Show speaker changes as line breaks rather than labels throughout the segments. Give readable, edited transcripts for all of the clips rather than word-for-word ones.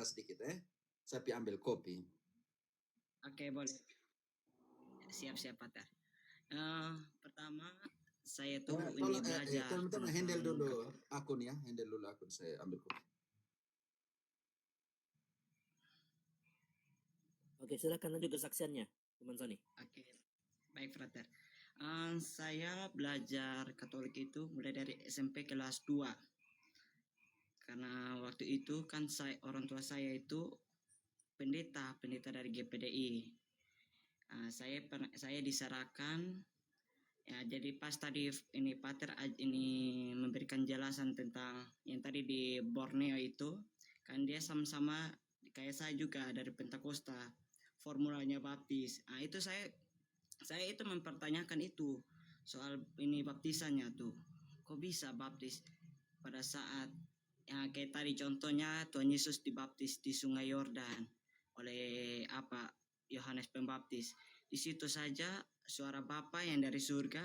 cerita sedikit Saya ambil kopi.
Oke, boleh. Siap-siap Pater. Pertama saya tuh ini belajar.
Teman-teman handle dulu akun ya, saya ambil kopi.
Oke, silakan lanjut kesaksiannya, teman Sony.
Oke, baik Frater. Saya belajar Katolik itu mulai dari SMP kelas 2. Karena waktu itu kan orang tua saya itu pendeta dari GPDI. Saya diserahkan ya, jadi pas tadi ini Pater ini memberikan jelasan tentang yang tadi di Borneo itu, kan dia sama-sama kayak saya juga dari Pentakosta, formulanya baptis. Itu saya itu mempertanyakan itu soal ini baptisannya tuh. Kok bisa baptis pada saat ya kayak tadi contohnya Tuhan Yesus dibaptis di Sungai Yordan oleh Yohanes Pembaptis. Di situ saja suara Bapa yang dari surga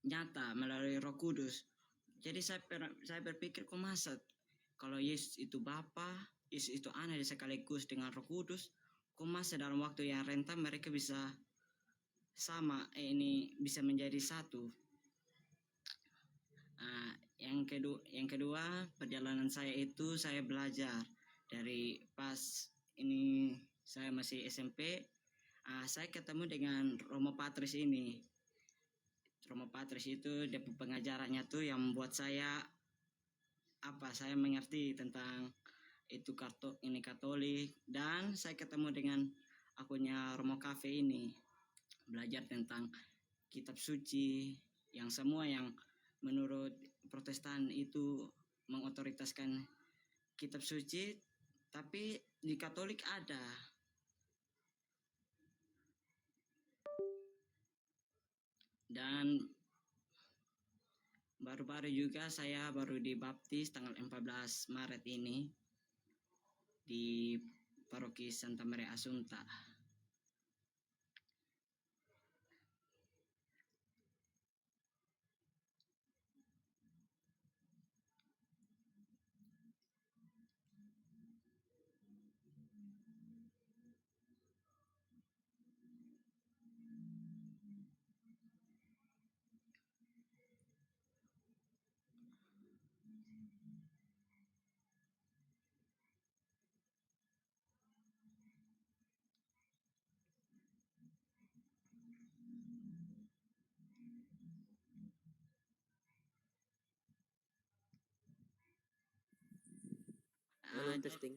nyata melalui Roh Kudus. Jadi saya berpikir kok masa kalau Yesus itu Bapa, Yesus itu Anak sekaligus dengan Roh Kudus, kok masa dalam waktu yang rentan mereka bisa sama ini bisa menjadi satu. Yang kedua perjalanan saya itu saya belajar dari pas ini saya masih SMP. Saya ketemu dengan Romo Patris ini. Romo Patris itu dia pengajarannya tuh yang membuat saya mengerti tentang itu Katolik, dan saya ketemu dengan akunnya Romo Cafe ini, belajar tentang kitab suci yang semua yang menurut Protestan itu mengotoritaskan kitab suci, tapi di Katolik ada. Dan baru-baru juga saya baru dibaptis tanggal 14 Maret ini di Paroki Santa Maria Assunta.
Halo, testing.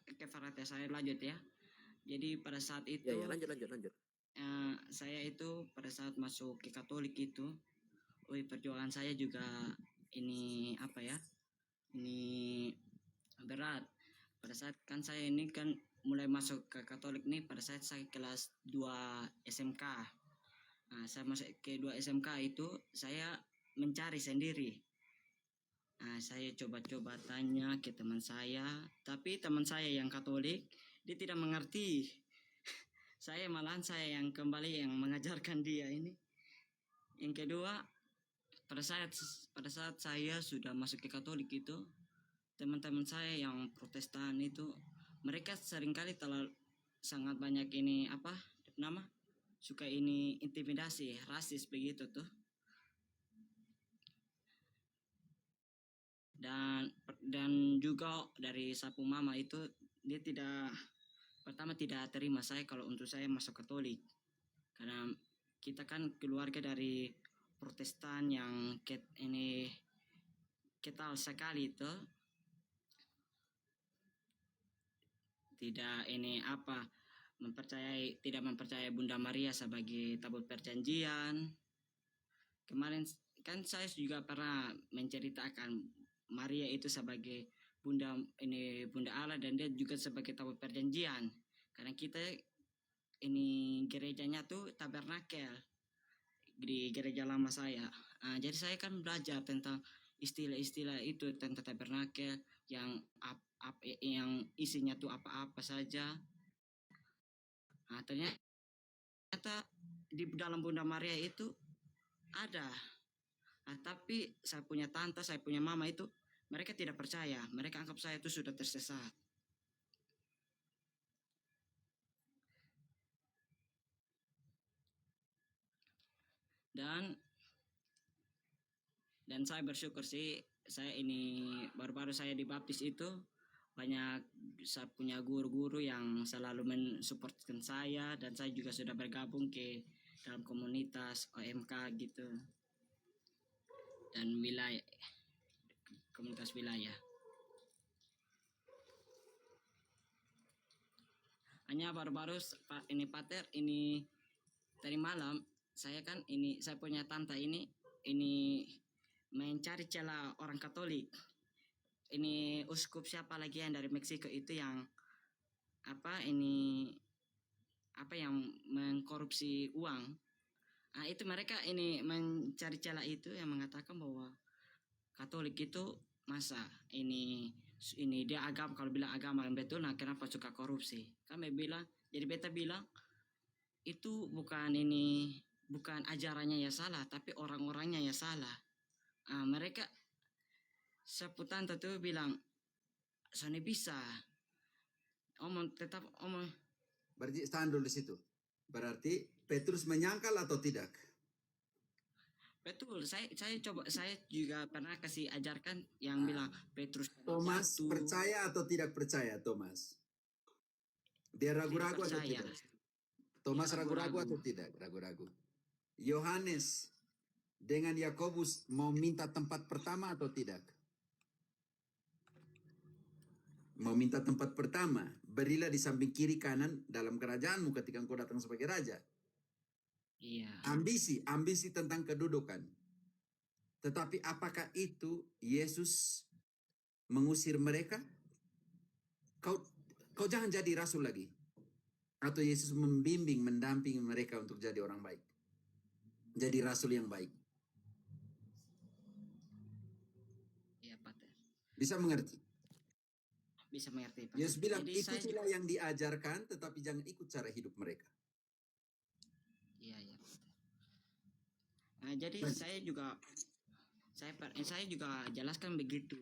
Oke, Farate, saya lanjut ya. Jadi pada saat itu
ya lanjut.
Saya itu pada saat masuk ke Katolik itu, perjuangan saya juga ini ini berat. Pada saat kan saya ini kan mulai masuk ke Katolik nih pada saat saya kelas 2 SMK. Saya masuk ke 2 SMK itu saya mencari sendiri. Saya coba-coba tanya ke teman saya, tapi teman saya yang Katolik dia tidak mengerti. Saya yang kembali yang mengajarkan dia ini. Yang kedua, pada saat saya sudah masuk ke Katolik itu, teman-teman saya yang Protestan itu mereka seringkali sangat banyak ini suka ini intimidasi, rasis begitu tuh. Dan juga dari sapu mama itu dia pertama tidak terima saya kalau untuk saya masuk Katolik, karena kita kan keluarga dari Protestan yang ketal sekali itu, tidak tidak mempercayai Bunda Maria sebagai tabut perjanjian. Kemarin kan saya juga pernah menceritakan Maria itu sebagai Bunda Allah dan dia juga sebagai tabut perjanjian. Karena kita ini gerejanya tuh tabernakel di gereja lama saya. Jadi saya kan belajar tentang istilah-istilah itu tentang tabernakel yang yang isinya tuh apa-apa saja. Ternyata di dalam Bunda Maria itu ada. Tapi saya punya tante, saya punya mama itu mereka tidak percaya, mereka anggap saya itu sudah tersesat. Dan saya bersyukur sih, saya ini baru-baru saya dibaptis itu banyak, saya punya guru-guru yang selalu mensupportkan saya, dan saya juga sudah bergabung ke dalam komunitas OMK gitu, dan wilayah, komunitas wilayah. Hanya baru-baru ini Pater, ini tadi malam saya kan ini, saya punya tante ini mencari celah orang Katolik. Ini uskup siapa lagi yang dari Meksiko itu yang yang mengkorupsi uang. Nah, itu mereka ini mencari celah itu yang mengatakan bahwa Katolik itu masa ini dia agama, kalau bilang agama yang betul, nah kenapa suka korupsi? Kami bilang, jadi beta bilang itu bukan ajarannya ya salah, tapi orang-orangnya ya salah. Mereka seputan tuh bilang Sony bisa tetap omong.
Berarti tahan dulu di situ. Berarti Petrus menyangkal atau tidak?
Betul, saya juga pernah kasih ajarkan yang bilang Petrus.
Thomas percaya atau tidak percaya, Thomas? Dia ragu-ragu atau tidak? Thomas ragu-ragu atau tidak? Ragu-ragu. Yohanes dengan Yakobus mau minta tempat pertama atau tidak? Mau minta tempat pertama. Berilah di samping kiri kanan dalam kerajaanmu ketika engkau datang sebagai raja.
Iya.
Ambisi tentang kedudukan. Tetapi apakah itu Yesus mengusir mereka? Kau jangan jadi rasul lagi. Atau Yesus membimbing, mendampingi mereka untuk jadi orang baik. Jadi rasul yang baik.
Iya, Pater.
Bisa mengerti?
Bisa mengerti, Pater.
Yesus bilang,
jadi
ikutilah yang diajarkan, tetapi jangan ikut cara hidup mereka.
Iya, Pater. Nah, jadi saya juga jelaskan begitu.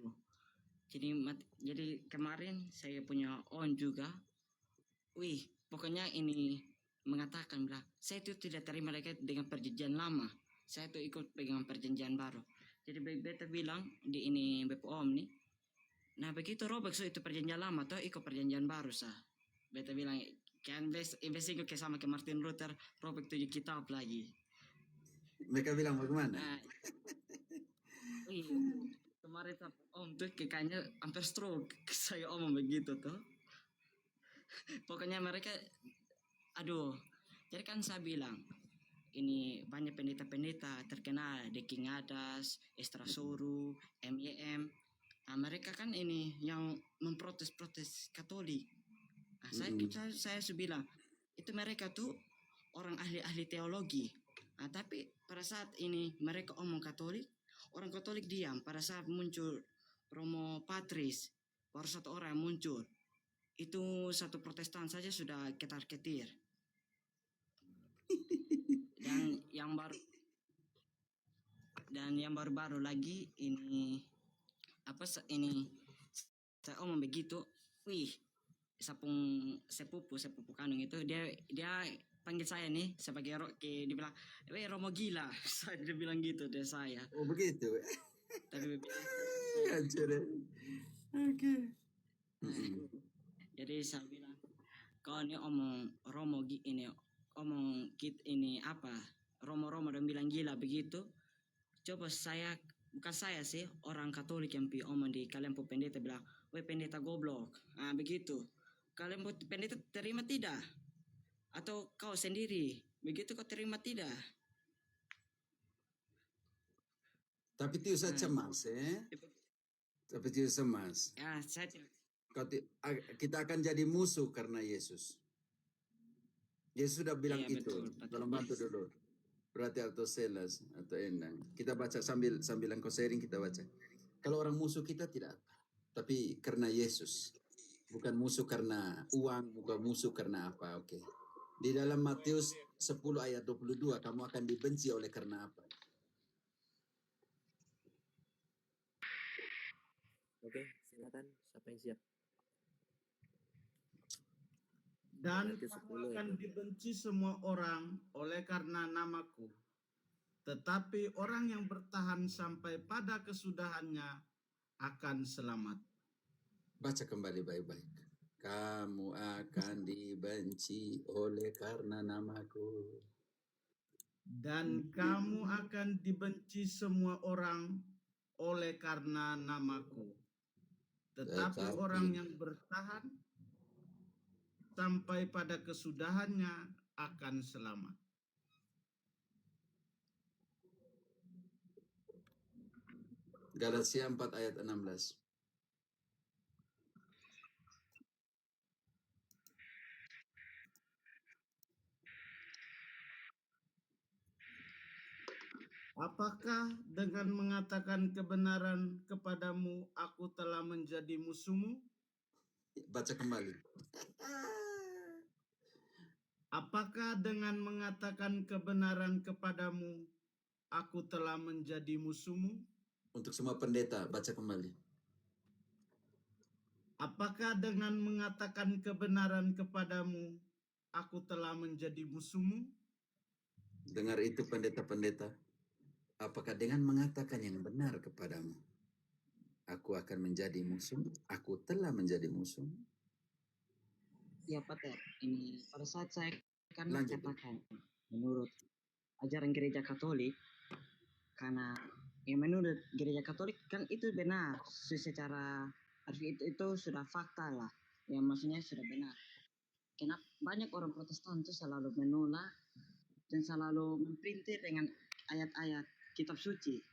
Jadi kemarin saya punya on juga. Pokoknya ini mengatakan bilang, saya itu tidak terima lagi dengan perjanjian lama. Saya itu ikut pegangan perjanjian baru. Jadi beta bilang di ini BPOM nih. Nah, begitu robek itu perjanjian lama tuh ikut perjanjian baru sah. Beta bilang kan besok ke sama ke Martin Luther robek 7 kitab lagi.
Mereka bilang bagaimana?
Nah, kemarin om tuh kayaknya hampir stroke saya omong begitu tuh. Pokoknya mereka, jadi kan saya bilang ini banyak pendeta-pendeta terkenal, The King Adas, Estra Soru, MYM. Mereka kan ini yang memprotes Katolik. Saya bilang itu mereka tuh orang ahli teologi. Tapi pada saat ini mereka omong Katolik, orang Katolik diam. Pada saat muncul Romo Patris, baru satu orang yang muncul. Itu satu Protestan saja sudah ketar-ketir. Dan yang baru-baru lagi ini saya omong begitu. Sepupu kanung itu dia panggil saya nih sebagai dia bilang, Romo gila. Dia bilang gitu deh saya.
Oh begitu.
Tapi
Oke.
Jadi saya bilang, kau ini omong Romo ini omong ini Romo dan bilang gila begitu. Coba bukan saya sih, orang Katolik yang omong di kalian pendeta bilang, pendeta goblok. Begitu. Kalian pendeta terima tidak? Atau kau sendiri begitu kau terima tidak?
Tapi tidak usah cemas Tapi tidak cemas.
Ya,
kita akan jadi musuh karena Yesus. Yesus sudah bilang itu. Tolong bantu dulu. Berarti atau Selas atau Endang. Kita baca sambil engkau sharing kita baca. Kalau orang musuh kita tidak apa. Tapi karena Yesus. Bukan musuh karena uang, bukan musuh karena apa. Oke. Di dalam Matius 10 ayat 22 kamu akan dibenci oleh karena apa?
Oke, silakan. Siapa yang siap?
Dan
Berarti
kamu
10
akan
itu.
dibenci semua orang oleh karena namaku. Tetapi orang yang bertahan sampai pada kesudahannya akan selamat.
Baca kembali baik-baik. Kamu akan dibenci oleh karena namaku.
Dan kamu akan dibenci semua orang oleh karena namaku. Tetapi orang yang bertahan sampai pada kesudahannya akan selamat.
Galatia 4 ayat 16.
Apakah dengan mengatakan kebenaran kepadamu aku telah menjadi musuhmu?
Baca kembali.
Apakah dengan mengatakan kebenaran kepadamu aku telah menjadi musuhmu?
Untuk semua pendeta, baca kembali.
Apakah dengan mengatakan kebenaran kepadamu aku telah menjadi musuhmu?
Dengar itu pendeta-pendeta. Apakah dengan mengatakan yang benar kepadamu, aku akan menjadi musuh? Aku telah menjadi musuh.
Ya Pater, ini pada saat saya kan
Lanjut.
katakan menurut ajaran gereja Katolik, karena menurut gereja Katolik kan itu benar secara itu sudah fakta lah, yang maksudnya sudah benar. Kenapa banyak orang Protestan itu selalu menolak dan selalu memprintir dengan ayat-ayat kitab suci,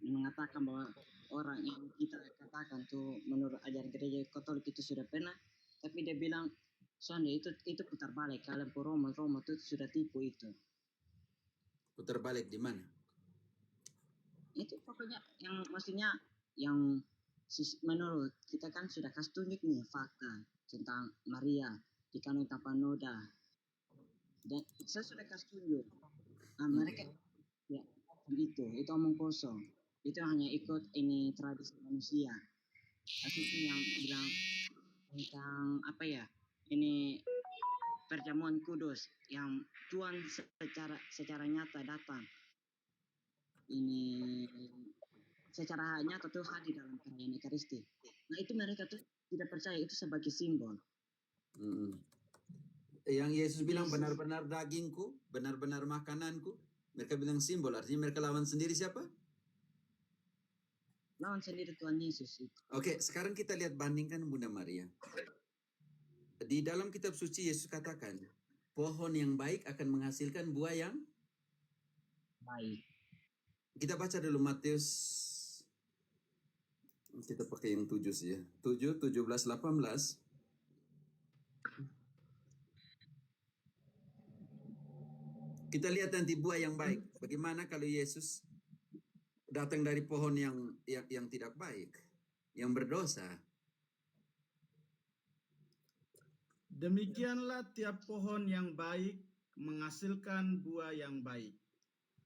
mengatakan bahwa orang yang kita katakan tuh menurut ajaran gereja Katolik itu sudah benar, tapi dia bilang soalnya itu putar balik, kalian ke Roma itu sudah tipu itu.
Putar balik di mana?
Itu pokoknya yang maksudnya yang menurut kita kan sudah kasih tunjuk nih fakta tentang Maria di Kanun Tanpa Noda, dan saya sudah kasih tunjuk. Mereka ya itu omong kosong, itu hanya ikut ini tradisi manusia. Tapi itu yang bilang tentang apa ya, ini perjamuan kudus yang Tuhan secara nyata datang, ini secara nyata tuh hadir dalam perayaan Ekaristi. Nah itu mereka tuh tidak percaya itu sebagai simbol.
Yang Yesus bilang benar-benar dagingku, benar-benar makananku. Mereka bilang simbol, artinya mereka lawan sendiri siapa?
Lawan sendiri Tuhan Yesus.
Oke, sekarang kita lihat bandingkan Bunda Maria. Di dalam kitab suci Yesus katakan, pohon yang baik akan menghasilkan buah yang
baik.
Kita baca dulu Matius. Kita pakai yang 7 sih ya. 7, 17, 18. Kita lihat nanti buah yang baik. Bagaimana kalau Yesus datang dari pohon yang tidak baik, yang berdosa.
Demikianlah tiap pohon yang baik menghasilkan buah yang baik.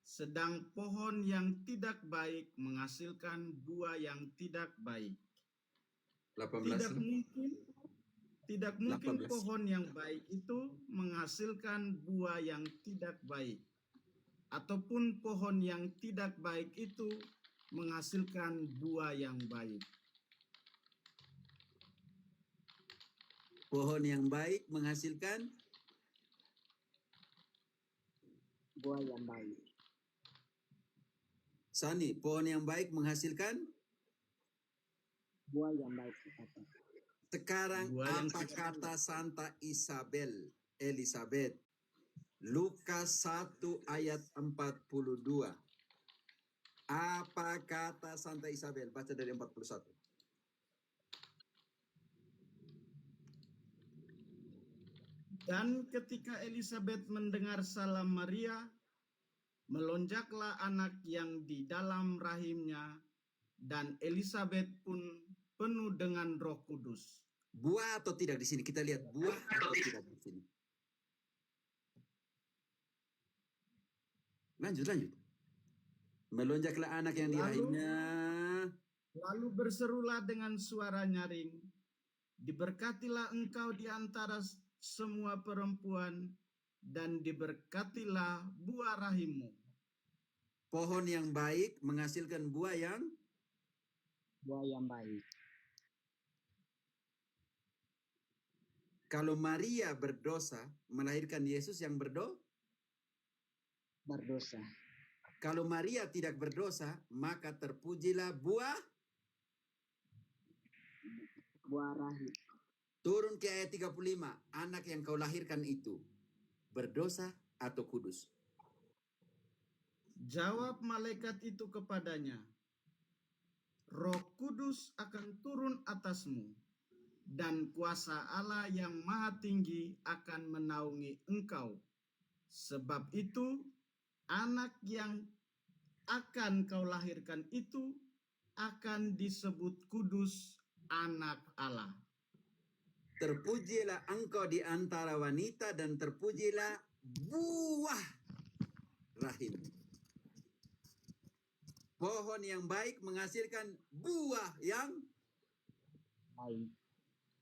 Sedang pohon yang tidak baik menghasilkan buah yang tidak baik.
18.
Tidak mungkin
18.
pohon yang baik itu menghasilkan buah yang tidak baik, ataupun pohon yang tidak baik itu menghasilkan buah yang baik.
Pohon yang baik menghasilkan
buah yang baik.
Sani, pohon yang baik menghasilkan
buah yang baik.
Sekarang apa kata Santa Elizabeth? Lukas 1 ayat 42. Apa kata Santa Isabel? Baca dari 41.
Dan ketika Elizabeth mendengar salam Maria, melonjaklah anak yang di dalam rahimnya, dan Elizabeth pun penuh dengan Roh Kudus.
Buah atau tidak di sini? Kita lihat buah atau tidak di sini. Lanjut. Melonjaklah anak yang di rahimnya.
Lalu berserulah dengan suara nyaring, diberkatilah engkau di antara semua perempuan, dan diberkatilah buah rahimmu.
Pohon yang baik menghasilkan buah yang
baik.
kalau Maria berdosa melahirkan Yesus yang
Berdosa.
Kalau Maria tidak berdosa, maka terpujilah buah
rahim.
Turun ke ayat 35. Anak yang kau lahirkan itu berdosa atau kudus?
Jawab malaikat itu kepadanya, Roh Kudus akan turun atasmu, dan kuasa Allah yang Maha Tinggi akan menaungi engkau. Sebab itu, anak yang akan kau lahirkan itu akan disebut kudus, anak Allah.
Terpujilah engkau di antara wanita dan terpujilah buah rahim. Pohon yang baik menghasilkan buah yang
Baik.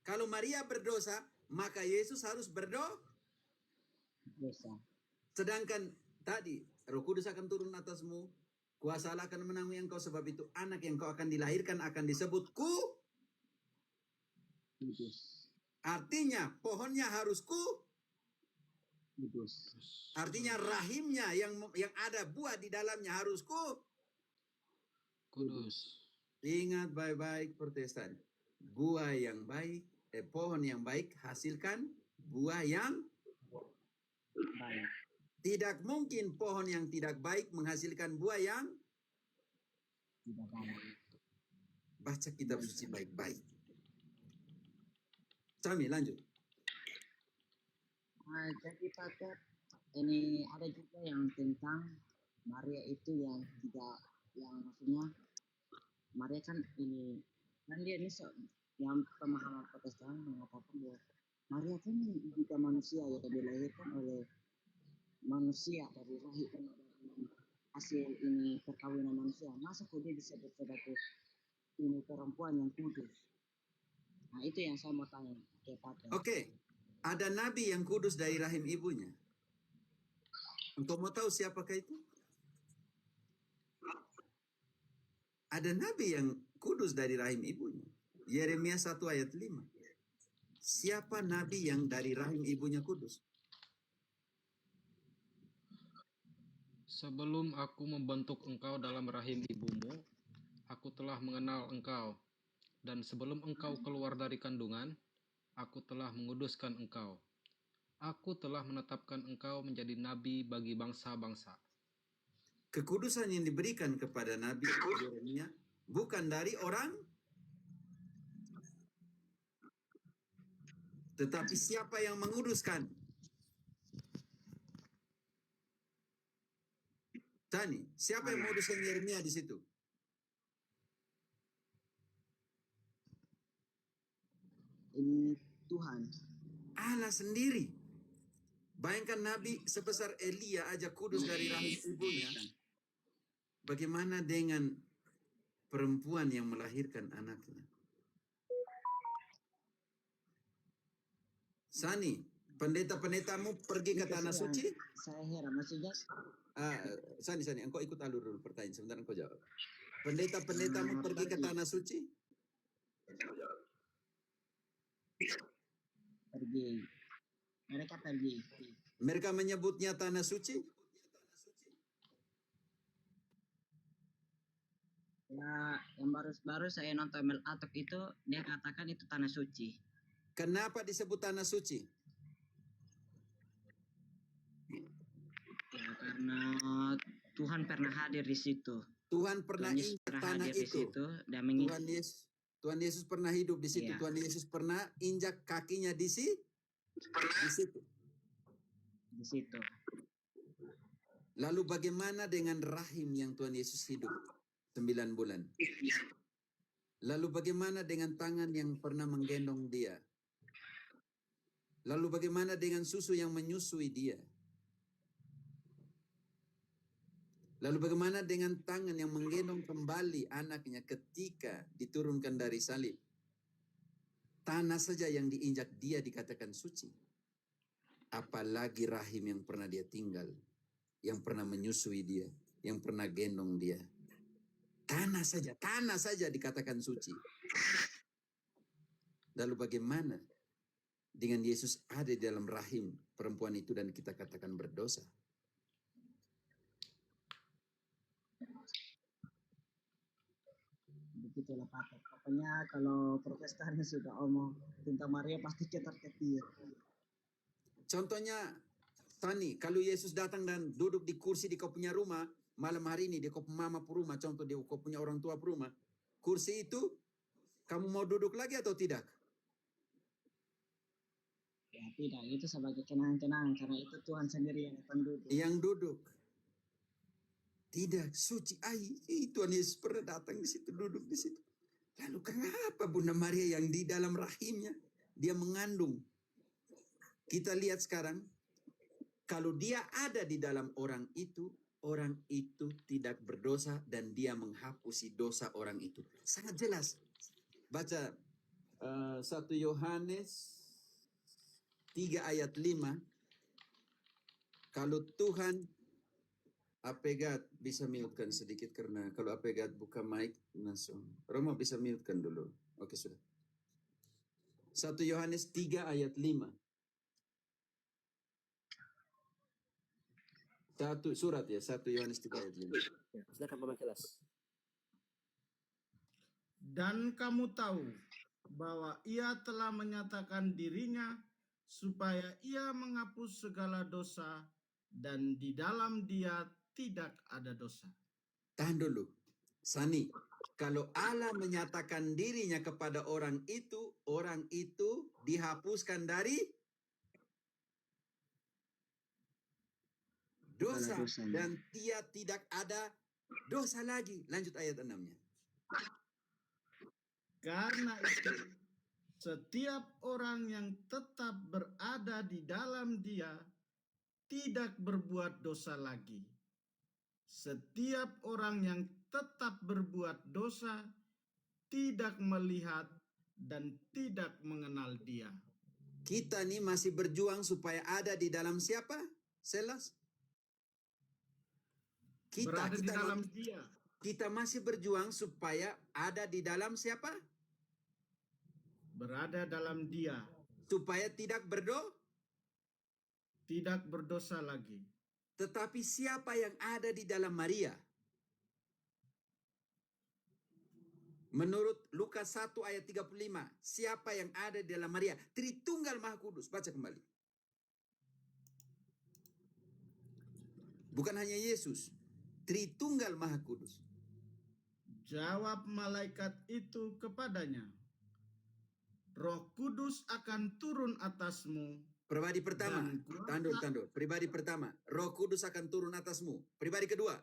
Kalau Maria berdosa, maka Yesus harus berdosa. Sedangkan tadi Roh Kudus akan turun atasmu, kuasa Allah akan menaungi engkau, sebab itu anak yang kau akan dilahirkan akan disebut
Kudus.
Artinya pohonnya harus
Kudus.
Artinya rahimnya yang ada buah di dalamnya harus
Kudus.
Ingat baik-baik Protestan. Buah yang baik, pohon yang baik hasilkan buah yang
Baik.
Tidak mungkin pohon yang tidak baik menghasilkan buah yang
Tidak baik.
Baca kitab suci baik-baik. Sami, lanjut.
Jadi Pater, ini ada juga yang tentang Maria itu yang tidak, yang maksudnya Maria kan ini kan dia ini yang pemahaman Protestan mengatakan bahwa Maria kan juga manusia ya, dilahirkan oleh manusia dari rahim hasil ini perkawinan manusia. Masa kok dia disebut sebagai ini perempuan yang kudus? Nah itu yang saya mau tanya ke Pater.
Oke. Ada nabi yang kudus dari rahim ibunya. Untuk mau tahu siapakah itu? Ada nabi yang kudus dari rahim ibunya. Yeremia 1 ayat 5. Siapa nabi yang dari rahim ibunya kudus?
Sebelum aku membentuk engkau dalam rahim ibumu, aku telah mengenal engkau. Dan sebelum engkau keluar dari kandungan, aku telah menguduskan engkau. Aku telah menetapkan engkau menjadi nabi bagi bangsa-bangsa.
Kekudusan yang diberikan kepada Nabi Yeremia bukan dari orang, tetapi siapa yang menguduskan? Tani, siapa yang menguduskan Yeremia di situ?
Ini Tuhan.
Allah sendiri. Bayangkan Nabi sebesar Elia aja kudus dari rahim ibunya. Bagaimana dengan perempuan yang melahirkan anaknya? Sani, pendeta-pendetamu pergi ke tanah suci?
Saya heran, maksudnya
Sani, engkau ikut alur dulu pertanyaan, sebentar engkau jawab. Pendeta-pendetamu pergi ke tanah suci?
pergi. Mereka pergi.
Mereka menyebutnya tanah suci?
Ya, yang baru saya nonton Mel Atok itu, dia katakan itu tanah suci.
Kenapa disebut tanah suci?
Ya, karena Tuhan pernah hadir di situ.
Tuhan pernah injak tanah itu. Tuhan Yesus pernah hidup di situ.
Iya.
Tuhan Yesus pernah injak kakinya di situ.
Di situ.
Lalu bagaimana dengan rahim yang Tuhan Yesus hidup 9 bulan? Lalu bagaimana dengan tangan yang pernah menggendong dia? Lalu bagaimana dengan susu yang menyusui dia? Lalu bagaimana dengan tangan yang menggendong kembali anaknya ketika diturunkan dari salib? Tanah saja yang diinjak dia dikatakan suci. Apalagi rahim yang pernah dia tinggal, yang pernah menyusui dia, yang pernah gendong dia. Tanah saja dikatakan suci. Lalu bagaimana dengan Yesus ada di dalam rahim perempuan itu dan kita katakan berdosa?
Begitulah Pak. Pokoknya kalau Protestan sudah omong tentang Maria pasti ketar-ketir.
Contohnya, Tani, kalau Yesus datang dan duduk di kursi di kau punya rumah, malam hari ini di kau mama rumah, contoh di kau punya orang tua rumah, kursi itu kamu mau duduk lagi atau tidak?
Ya tidak, itu sebagai kenang-kenangan karena itu Tuhan sendiri yang akan duduk.
Yang duduk. Tidak, suci. Tuhan Yesus pernah datang di situ, duduk di situ. Lalu kenapa Bunda Maria yang di dalam rahimnya, dia mengandung? Kita lihat sekarang, kalau dia ada di dalam orang itu tidak berdosa dan dia menghapusi dosa orang itu. Sangat jelas. Baca 1 Yohanes 3 ayat 5. Kalau Tuhan, Apegat bisa mute-kan sedikit karena kalau Apegat buka mic langsung. Roma bisa mute-kan dulu. Oke, sudah. 1 Yohanes 3 ayat 5. Surat ya, 1 Yohanes 3 ayat 5.
Ya, silakan Pak Kelas.
Dan kamu tahu bahwa ia telah menyatakan dirinya supaya ia menghapus segala dosa dan di dalam dia tidak ada dosa.
Tahan dulu. Sani, kalau Allah menyatakan dirinya kepada orang itu dihapuskan dari dosa dan dia tidak ada dosa lagi. Lanjut ayat 6-nya.
Karena itu, setiap orang yang tetap berada di dalam dia tidak berbuat dosa lagi. Setiap orang yang tetap berbuat dosa tidak melihat dan tidak mengenal dia.
Kita nih masih berjuang supaya ada di dalam siapa? Selas?
Berada di dalam dia.
Kita masih berjuang supaya ada di dalam siapa?
Berada dalam dia.
Supaya tidak
berdosa lagi.
Tetapi siapa yang ada di dalam Maria? Menurut Lukas 1 ayat 35, siapa yang ada di dalam Maria? Tritunggal Maha Kudus. Baca kembali. Bukan hanya Yesus. Tritunggal Maha Kudus.
Jawab malaikat itu kepadanya, Roh Kudus akan turun atasmu.
Pribadi pertama, tandur. Pribadi pertama, Roh Kudus akan turun atasmu. Pribadi kedua,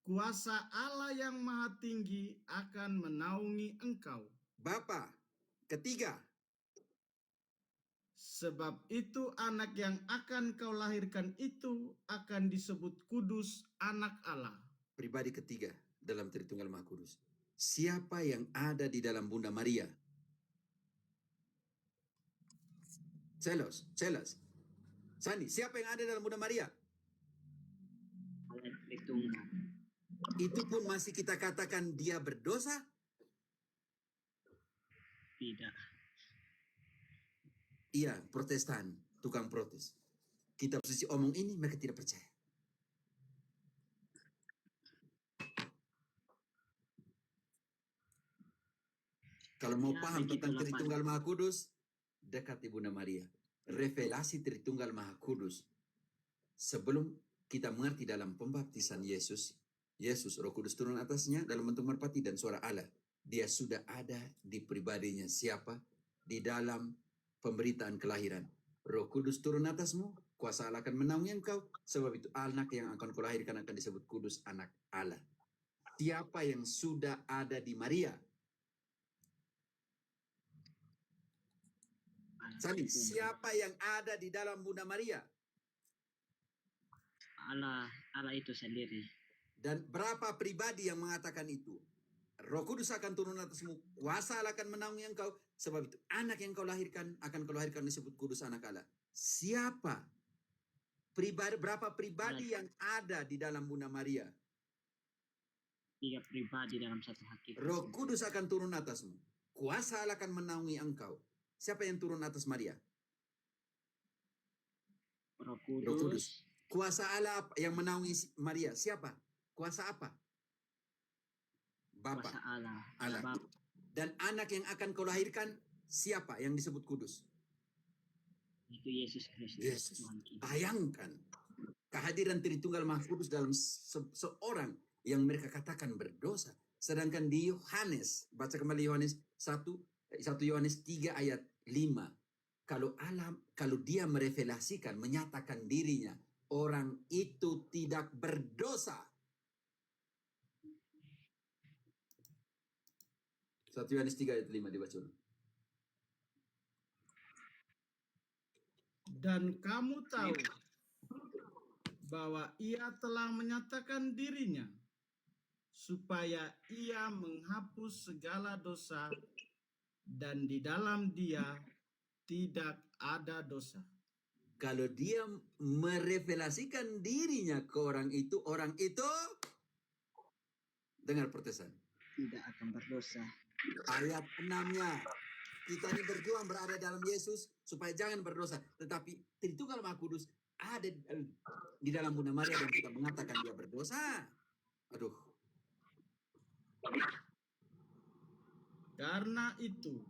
kuasa Allah yang Maha Tinggi akan menaungi engkau.
Bapa. Ketiga,
sebab itu anak yang akan kau lahirkan itu akan disebut kudus, anak Allah.
Pribadi ketiga dalam Tritunggal Maha Kudus. Siapa yang ada di dalam Bunda Maria? Celos. Sani, siapa yang ada dalam Bunda Maria?
Allah Tritunggal.
Itu pun masih kita katakan dia berdosa?
Tidak.
Iya, Protestan, tukang protes. Kita posisi omong ini, mereka tidak percaya. Kalau mau paham tentang Tritunggal Maha Kudus, dekati Bunda Maria. Revelasi Tritunggal Maha Kudus. Sebelum kita mengerti dalam pembaptisan Yesus, Roh Kudus turun atasnya dalam bentuk merpati dan suara Allah. Dia sudah ada di pribadinya. Siapa? Di dalam pemberitaan kelahiran. Roh Kudus turun atasmu, kuasa Allah akan menaungi engkau. Sebab itu anak yang akan kau lahirkan akan disebut kudus, anak Allah. Siapa yang sudah ada di Maria? Sani, siapa yang ada di dalam Bunda Maria?
Allah Allah itu sendiri.
Dan berapa pribadi yang mengatakan itu? Roh Kudus akan turun atasmu, kuasa Allah akan menaungi engkau. Sebab itu anak yang kau lahirkan akan kau lahirkan disebut kudus anak Allah. Siapa? Berapa pribadi yang ada di dalam Bunda Maria?
3 pribadi dalam satu hakikat.
Roh Kudus akan turun atasmu, kuasa Allah akan menaungi engkau. Siapa yang turun atas Maria?
Roh
Roh Kudus.
Kudus.
Kuasa Allah yang menaungi Maria, siapa? Kuasa apa? Bapa.
Kuasa Allah.
Allah.
Bapa.
Dan anak yang akan kau lahirkan, siapa yang disebut kudus?
Itu Yesus Kristus.
Yesus.
Tuhan kita.
Bayangkan kehadiran Tritunggal Maha Kudus dalam seorang yang mereka katakan berdosa. Sedangkan di Yohanes, baca kembali Yohanes 1 Yohanes 3 ayat 5. Kalau dia merevelasikan, menyatakan dirinya, orang itu tidak berdosa. 1 Yohanes 3 ayat 5 dibaca dulu.
Dan kamu tahu bahwa ia telah menyatakan dirinya supaya ia menghapus segala dosa, dan di dalam dia tidak ada dosa.
Kalau dia merevelasikan dirinya ke orang itu dengar protesan.
Tidak akan berdosa.
Ayat 6-nya. Kita ini berjuang berada dalam Yesus supaya jangan berdosa. Tetapi Tritunggal Maha Kudus ada di dalam Bunda Maria dan kita mengatakan dia berdosa. Aduh.
Karena itu,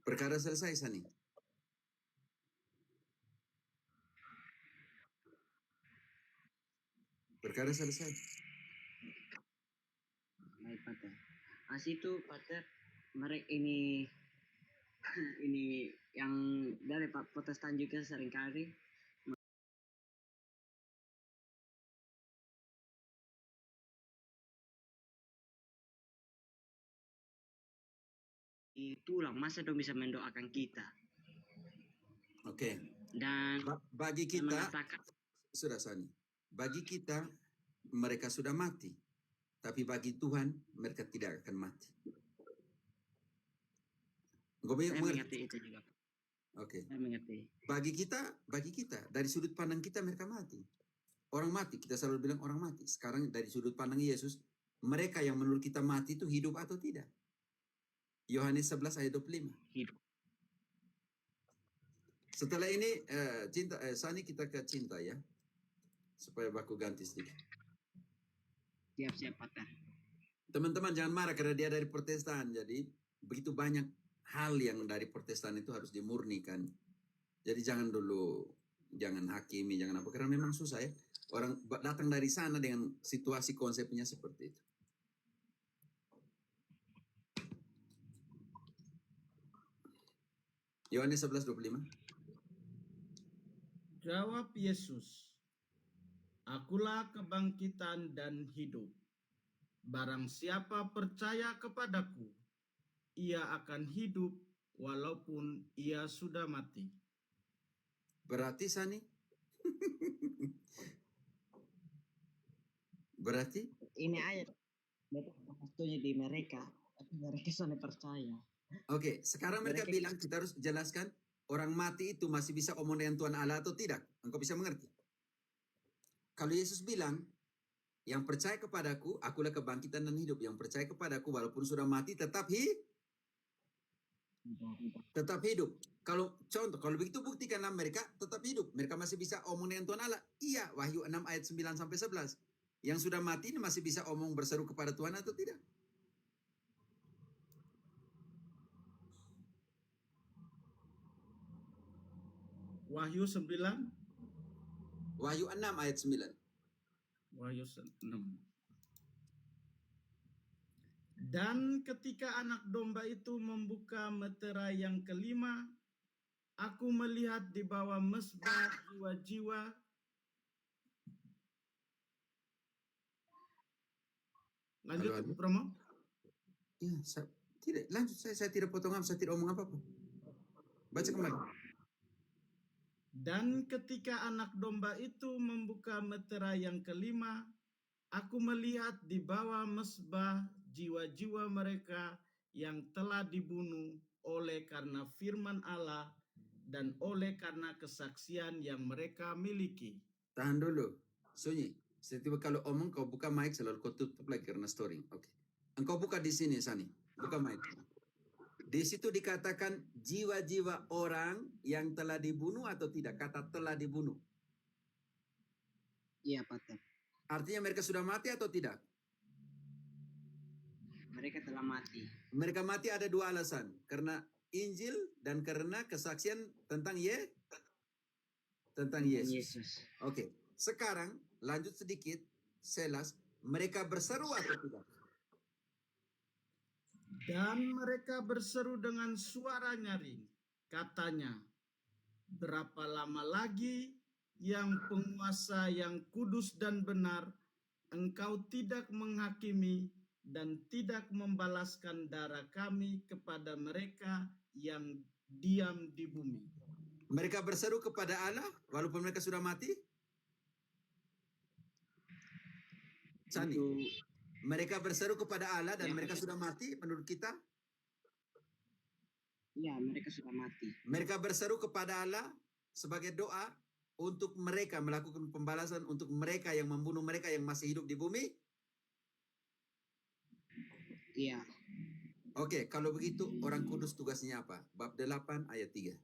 Perkara selesai, Sani. Perkara selesai.
Baik, Pater. Itu, Pater, mereka ini ini yang dari Pak Protestan juga seringkali tulang, masa dong bisa mendoakan kita.
Oke.
Dan
Bagi kita,
mengatakan,
sudah Sani. Bagi kita, mereka sudah mati. Tapi bagi Tuhan, mereka tidak akan mati.
saya mengerti itu juga.
Oke.
Saya mengerti.
Bagi kita, dari sudut pandang kita mereka mati. Orang mati, kita selalu bilang orang mati. Sekarang dari sudut pandang Yesus, mereka yang menurut kita mati itu hidup atau tidak? Yohanes 11 ayat 25.
Hidup.
Setelah ini Sani kita ke cinta ya. Supaya baku ganti sedikit.
Siap-siap, Pater.
Teman-teman jangan marah karena dia dari Protestan. Jadi begitu banyak hal yang dari Protestan itu harus dimurnikan. Jadi jangan hakimi, jangan apa. Karena memang susah ya. Orang datang dari sana dengan situasi konsepnya seperti itu. Yohanes 11:25.
jawab Yesus, "Akulah kebangkitan dan hidup. Barang siapa percaya kepadaku, ia akan hidup walaupun ia sudah mati."
Berarti Sani? Berarti?
Ini ayat waktunya di mereka, tapi mereka sana percaya.
Oke, sekarang mereka bilang kita harus jelaskan orang mati itu masih bisa omong dengan Tuhan Allah atau tidak. Engkau bisa mengerti? Kalau Yesus bilang, yang percaya kepadaku, akulah kebangkitan dan hidup. Yang percaya kepadaku walaupun sudah mati tetap hidup. Kalau begitu buktikanlah mereka tetap hidup. Mereka masih bisa omong dengan Tuhan Allah. Iya, Wahyu 6 ayat 9 sampai 11. Yang sudah mati ini masih bisa omong berseru kepada Tuhan atau tidak?
Wahyu 9.
Wahyu 6 ayat 9.
Wahyu 6. Dan ketika anak domba itu membuka meterai yang kelima, aku melihat di bawah mezbah jiwa-jiwa lanjut
Halo.
Romo.
Ya, tidak lanjut, saya tidak potong apa, saya tidak omong apa-apa. Baca kembali.
Dan ketika anak domba itu membuka meterai yang kelima, aku melihat di bawah mezbah jiwa-jiwa mereka yang telah dibunuh oleh karena firman Allah dan oleh karena kesaksian yang mereka miliki.
Tahan dulu, sunyi. Setiap kalau omong kau buka mic selalu kau tutup lagi karena story. Oke. Engkau buka di sini, Sani. Buka mic. Di situ dikatakan jiwa-jiwa orang yang telah dibunuh atau tidak? Kata telah dibunuh.
Iya, Pater.
Artinya mereka sudah mati atau tidak?
Mereka telah mati.
Mereka mati ada dua alasan. Karena Injil dan karena kesaksian tentang Yesus.
Yesus.
Oke. Sekarang lanjut sedikit. Selas. Mereka berseru atau tidak?
Dan mereka berseru dengan suara nyaring. Katanya, berapa lama lagi yang penguasa yang kudus dan benar, engkau tidak menghakimi dan tidak membalaskan darah kami kepada mereka yang diam di bumi.
Mereka berseru kepada Allah walaupun mereka sudah mati? Sani. Mereka berseru kepada Allah dan mereka sudah mati menurut kita?
Iya, mereka sudah mati.
Mereka berseru kepada Allah sebagai doa untuk mereka melakukan pembalasan untuk mereka yang membunuh mereka yang masih hidup di bumi?
Iya.
Oke, kalau begitu orang kudus tugasnya apa? Bab 8 ayat 3.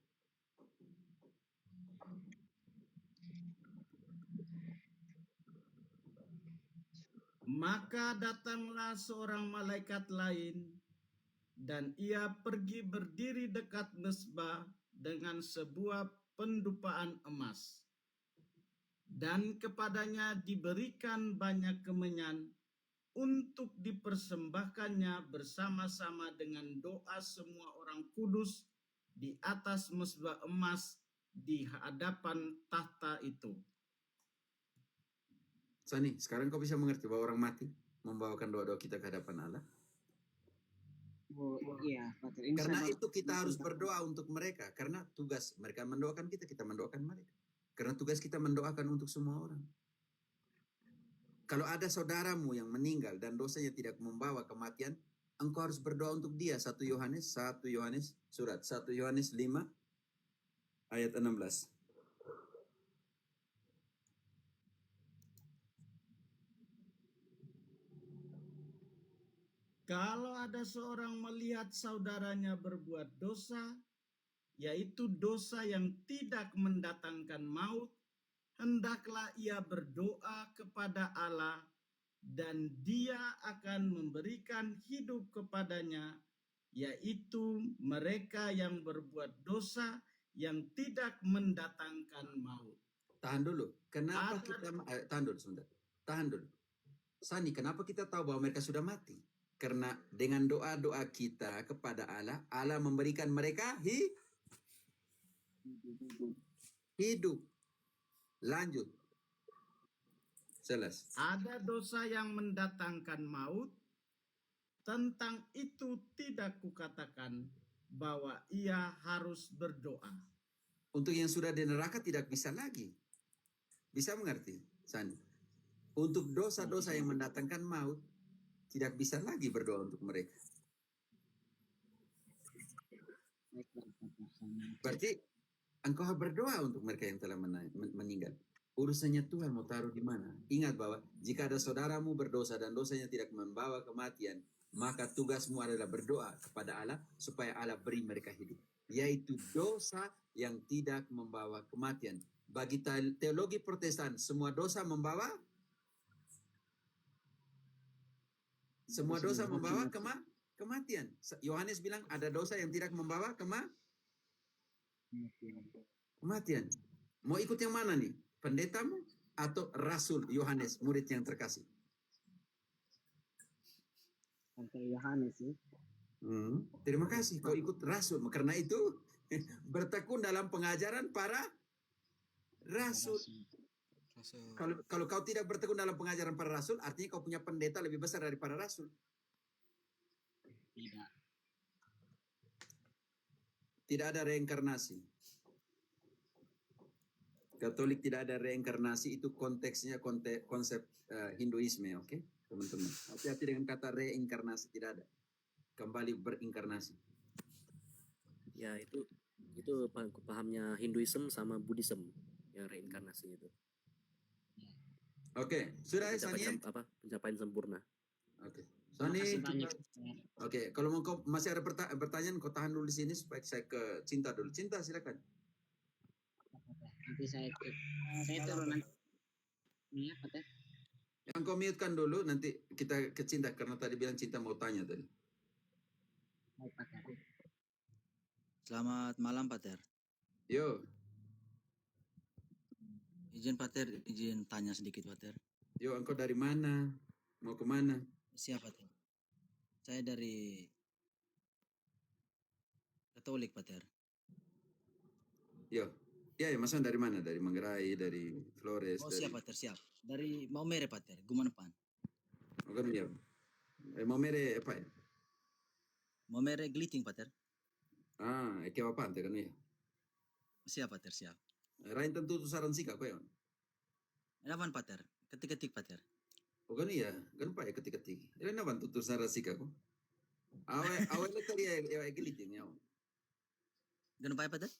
Maka datanglah seorang malaikat lain, dan ia pergi berdiri dekat mezbah dengan sebuah pendupaan emas. Dan kepadanya diberikan banyak kemenyan untuk dipersembahkannya bersama-sama dengan doa semua orang kudus di atas mezbah emas di hadapan tahta itu.
Sani, sekarang kau bisa mengerti bahwa orang mati membawakan doa-doa kita ke hadapan Allah?
Oh, iya, Pater. Ini
Karena
sama-
itu kita harus berdoa untuk mereka. Karena tugas mereka mendoakan kita, kita mendoakan mereka. Karena tugas kita mendoakan untuk semua orang. Kalau ada saudaramu yang meninggal dan dosanya tidak membawa kematian, engkau harus berdoa untuk dia. 1 Yohanes 5 ayat 16.
Kalau ada seorang melihat saudaranya berbuat dosa, yaitu dosa yang tidak mendatangkan maut, hendaklah ia berdoa kepada Allah dan Dia akan memberikan hidup kepadanya, yaitu mereka yang berbuat dosa yang tidak mendatangkan maut.
Tahan dulu. Kenapa tahan dulu sebentar. Tahan dulu. Sani, kenapa kita tahu bahwa mereka sudah mati? Karena dengan doa-doa kita kepada Allah, Allah memberikan mereka hidup. Lanjut. Jelas.
Ada dosa yang mendatangkan maut, tentang itu tidak kukatakan bahwa ia harus berdoa.
Untuk yang sudah di neraka tidak bisa lagi. Bisa mengerti, Sani? Untuk dosa-dosa yang mendatangkan maut, tidak bisa lagi berdoa untuk mereka. Berarti engkau berdoa untuk mereka yang telah meninggal. Urusannya Tuhan mau taruh di mana. Ingat bahwa jika ada saudaramu berdosa dan dosanya tidak membawa kematian, maka tugasmu adalah berdoa kepada Allah supaya Allah beri mereka hidup. Yaitu dosa yang tidak membawa kematian. Bagi teologi Protestan, semua dosa membawa kematian. Yohanes bilang ada dosa yang tidak membawa kematian. Mau ikut yang mana nih? Pendetamu atau Rasul Yohanes, murid yang terkasih?
Pakai Yohanes sih.
Terima kasih kau ikut rasul. Karena itu bertekun dalam pengajaran para rasul. Kalau kau tidak bertekun dalam pengajaran para rasul, artinya kau punya pendeta lebih besar dari para rasul.
Tidak.
Tidak ada reinkarnasi. Katolik tidak ada reinkarnasi, itu konteksnya konsep Hinduisme, oke, teman-teman. Hati-hati dengan kata reinkarnasi, tidak ada. Kembali berinkarnasi.
Ya itu pahamnya Hinduism sama Buddhism yang reinkarnasi itu.
Oke, sudah ya Sani?
Pencapaian sempurna.
Oke.
Terima
Sani,
kasih banyak.
oke, kalau mau kau masih ada pertanyaan, kau tahan dulu di sini supaya saya ke Cinta dulu. Cinta, silakan.
Nanti saya turun nanti. Iya, Pater.
Yang kau mute-kan dulu, nanti kita ke Cinta karena tadi bilang Cinta mau tanya tadi.
Baik, Pater.
Selamat malam, Pater.
Yo,
Izin Pater, izin tanya sedikit, Pater.
yo, engkau dari mana? Mau ke mana?
Siap, Pater. Saya dari Katolik, Pater.
Yo, ya, maksudnya dari mana? Dari Manggarai, dari Flores,
Oh,
dari...
siap, Pater, siap. Dari Maumere, Pater, Gumanepan.
Bukan ya. Mau mere apa ya?
Maumere Gliting, Pater.
Eke apa kan ya?
Siap, Pater, siap.
Rain tentu saran sika kau ya.
Enapan, Pater? Ketik-ketik, Pater.
Bukan iya, kan pak ya ketik-ketik. Ini naban tutur saran sika kau. Awalnya tadi ya gilitin ya.
Ganun pa, Pater?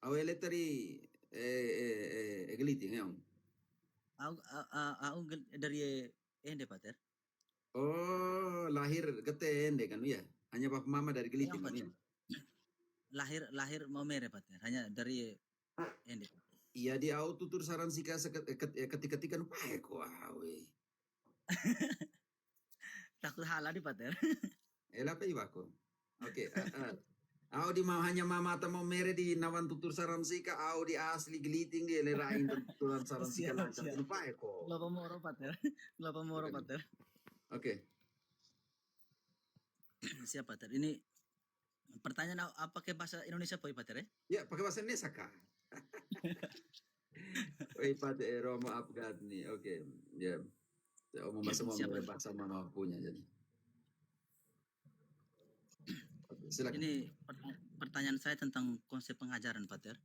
Awalnya tadi gilitin ya.
Ako dari Ende, Pater.
Oh, lahir ketende kan ya. Hanya papa mama dari gilitin kan ya.
Lahir Maumere, Pater. Hanya dari Ende.
Iya di au tutur saran sika ketik-ketikan pak kau awe.
Takut hala di, Pater.
Apa iba ko? Oke. Au di hanya mama atau mau mere di nawan tutur saran sika au di asli giliting di lerain tuturan saran sika
Siap,
lancar
siap.
lupa ko.
Lapa moro, Pater. Lapa moro,
Oke.
Pater.
Oke.
Siap, Pater. Ini pertanyaan pakai bahasa Indonesia po, Pater, ya?
Ya, pakai bahasa Indonesia kah? Oi, Pak Romo Afgan nih. Oke. Ya. Saya mau masuk mau
Siap.
bahasa mama punya jadi. Silakan.
Ini pertanyaan saya tentang konsep pengajaran, Pater,